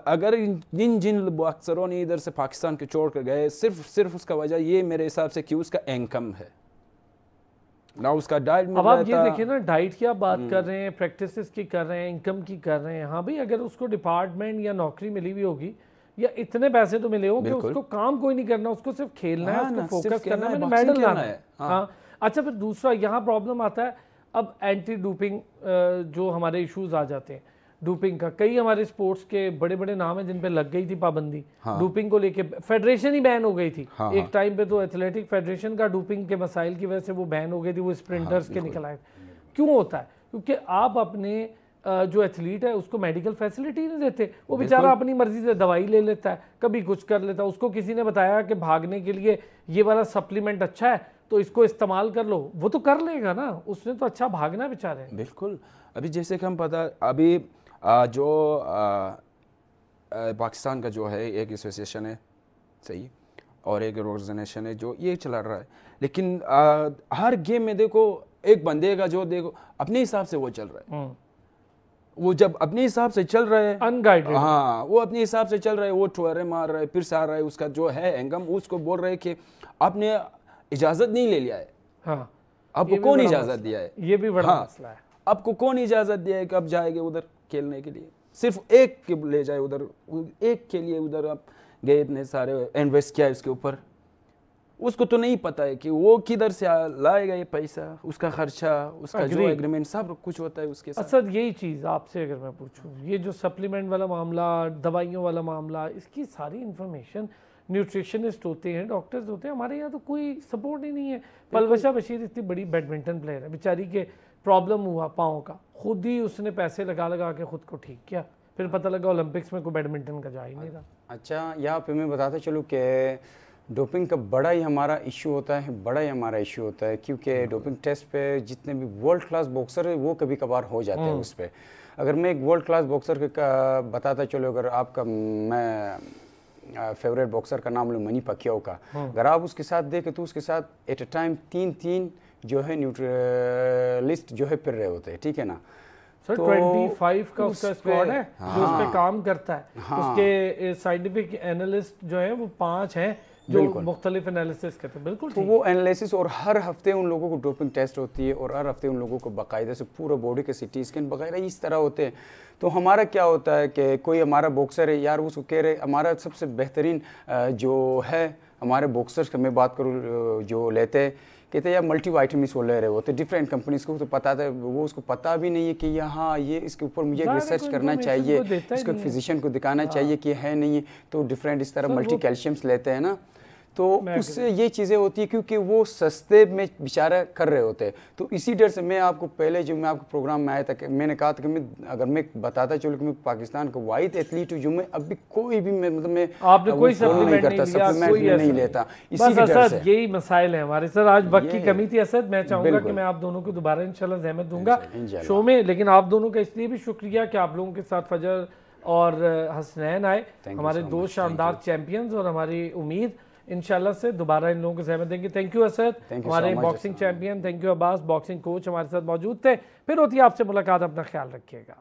अगर जिन बॉक्सरों ने इधर से पाकिस्तान के छोड़ कर गए, सिर्फ उसका वजह ये मेरे हिसाब से कि उसका इनकम है ना, उसका डाइट। अब आप ये देखिए ना, डाइट की आप बात कर रहे हैं, प्रैक्टिसेस की कर रहे हैं, इनकम की कर रहे हैं। हाँ भाई, अगर उसको डिपार्टमेंट या नौकरी मिली हुई होगी या इतने पैसे तो मिले हो कि उसको काम कोई नहीं करना, उसको सिर्फ खेलना है, उसको फोकस करना है, मेडल लाना है। हाँ, अच्छा, फिर दूसरा यहाँ प्रॉब्लम आता है अब एंटी डोपिंग जो हमारे इश्यूज आ जाते हैं डोपिंग का। कई हमारे स्पोर्ट्स के बड़े बड़े नाम हैं जिन पे लग गई थी पाबंदी, डोपिंग को लेके फेडरेशन ही बैन हो गई थी। एक टाइम पे तो एथलेटिक फेडरेशन का डोपिंग के मसाइल की वजह से वो बैन हो गई थी, वो स्प्रिंटर्स के निकल आए। क्यों होता है? क्योंकि आप अपने जो एथलीट है उसको मेडिकल फैसिलिटी नहीं देते, वो बेचारा अपनी मर्जी से दवाई ले लेता है, कभी कुछ कर लेता है। उसको किसी ने बताया कि भागने के लिए ये वाला सप्लीमेंट अच्छा है तो इसको इस्तेमाल कर लो, वो तो कर लेगा ना, उसने तो अच्छा भागना बेचारे। बिल्कुल, अभी जैसे कि हम पता, अभी जो पाकिस्तान का जो है एक एसोसिएशन है, सही, और एक ऑर्गेनाइजेशन है जो ये चला रहा है, लेकिन हर गेम में देखो एक बंदे का जो देखो अपने हिसाब से वो चल रहा है, वो जब अपने हिसाब से चल रहा है अनगाइडेड, हाँ, वो अपने हिसाब से चल रहा है, वो ठुआरे मार रहा है, फिर से आ रहा है, उसका जो है एंगम, उसको बोल रहे हैं कि आपने इजाज़त नहीं ले लिया है। हाँ, आपको कौन इजाज़त दिया है? ये भी बड़ा मसला है। आपको कौन इजाज़त दिया है कि आप जाएंगे उधर खेलने के लिए? सिर्फ एक के ले जाए उधर, एक के लिए उधर आप गए, इतने सारे इन्वेस्ट किया उसके ऊपर, उसको तो नहीं पता है कि वो किधर से लाएगा ये पैसा, उसका खर्चा, उसका जो एग्रीमेंट सब कुछ होता है उसके साथ। असद यही चीज़ आपसे अगर मैं पूछूं, ये जो सप्लीमेंट वाला मामला, दवाइयों वाला मामला, इसकी सारी इन्फॉर्मेशन न्यूट्रिशनिस्ट होते हैं, डॉक्टर्स होते हैं, हमारे यहाँ तो कोई सपोर्ट ही नहीं है। पलवशा बशीर इतनी बड़ी बैडमिंटन प्लेयर है, बेचारी के प्रॉब्लम हुआ पाँव का, खुद ही उसने पैसे लगा के खुद को ठीक किया, फिर पता लगा ओलंपिक्स में कोई बैडमिंटन का जा ही नहीं रहा। अच्छा, यहाँ पे मैं बताता चलूँ कि डोपिंग का बड़ा ही हमारा इशू होता है, क्योंकि डोपिंग टेस्ट पे जितने भी वर्ल्ड क्लास बॉक्सर है वो कभी कभार हो जाते हैं उस पर। अगर मैं एक वर्ल्ड क्लास बॉक्सर का बताता चलो, अगर आपका मैं फेवरेट बॉक्सर का नाम लूँ मनी पकियाओ का, अगर आप उसके साथ देखें तो उसके साथ एट ए टाइम 3 जो है न्यूट्रलिस्ट जो है फिर रहे होते हैं, ठीक है ना। सर तो 25 का उसका स्क्वाड है जो उस पे काम करता है। उसके साइंटिफिक एनालिस्ट जो है वो 5 हैं जो मुख्तलिफ एनालिसिस करते हैं। बिल्कुल, तो वो एनालिसिस, और हर हफ्ते उन लोगों को डोपिंग टेस्ट होती है, और हर हफ्ते उन लोगों को बाकायदा से पूरा बॉडी के सीटी स्कैन वगैरह इस तरह होते हैं। तो हमारा क्या होता है कि कोई हमारा बॉक्सर है यार, उसको कह रहे हमारा सबसे बेहतरीन जो है हमारे बॉक्सर्स की मैं बात करूँ जो लेते हैं, कहते हैं यार मल्टी वाइटमिन्स वो ले रहे होते डिफरेंट कंपनीज को, तो पता था वो उसको पता भी नहीं है कि यहाँ ये इसके ऊपर मुझे रिसर्च करना चाहिए, इसको फिजिशियन को दिखाना चाहिए कि है नहीं है, तो डिफरेंट इस तरह मल्टी कैल्शियम्स लेते हैं ना, तो उससे ये चीज़ें होती है क्योंकि वो सस्ते में बेचारा कर रहे होते हैं। तो इसी डर से मैं आपको पहले जो मैं आपको प्रोग्राम में आया था कि मैंने कहा था कि मैं अगर मैं बताता चलूँ कि मैं पाकिस्तान का वाहिद एथलीट हूँ जो मैं अभी कोई भी मतलब मैं आपने कोई सप्लीमेंट नहीं लेता, इसी डर से। यही मसाइल है हमारे सर। आज वक्त की कमी थी असद, मैं चाहूँगा कि मैं आप दोनों को दोबारा इंशाल्लाह ज़हमत दूंगा शो में, लेकिन आप दोनों का इसलिए भी शुक्रिया कि आप लोगों के साथ फजर और हसनैन आए, हमारे दो शानदार चैंपियंस, और हमारी उम्मीद इंशाल्लाह से दोबारा इन लोगों को ज़हमत देंगे। थैंक यू असद, हमारे boxing champion. Thank you Abbas, boxing coach हमारे साथ मौजूद थे। फिर होती है आपसे मुलाकात, अपना ख्याल रखिएगा।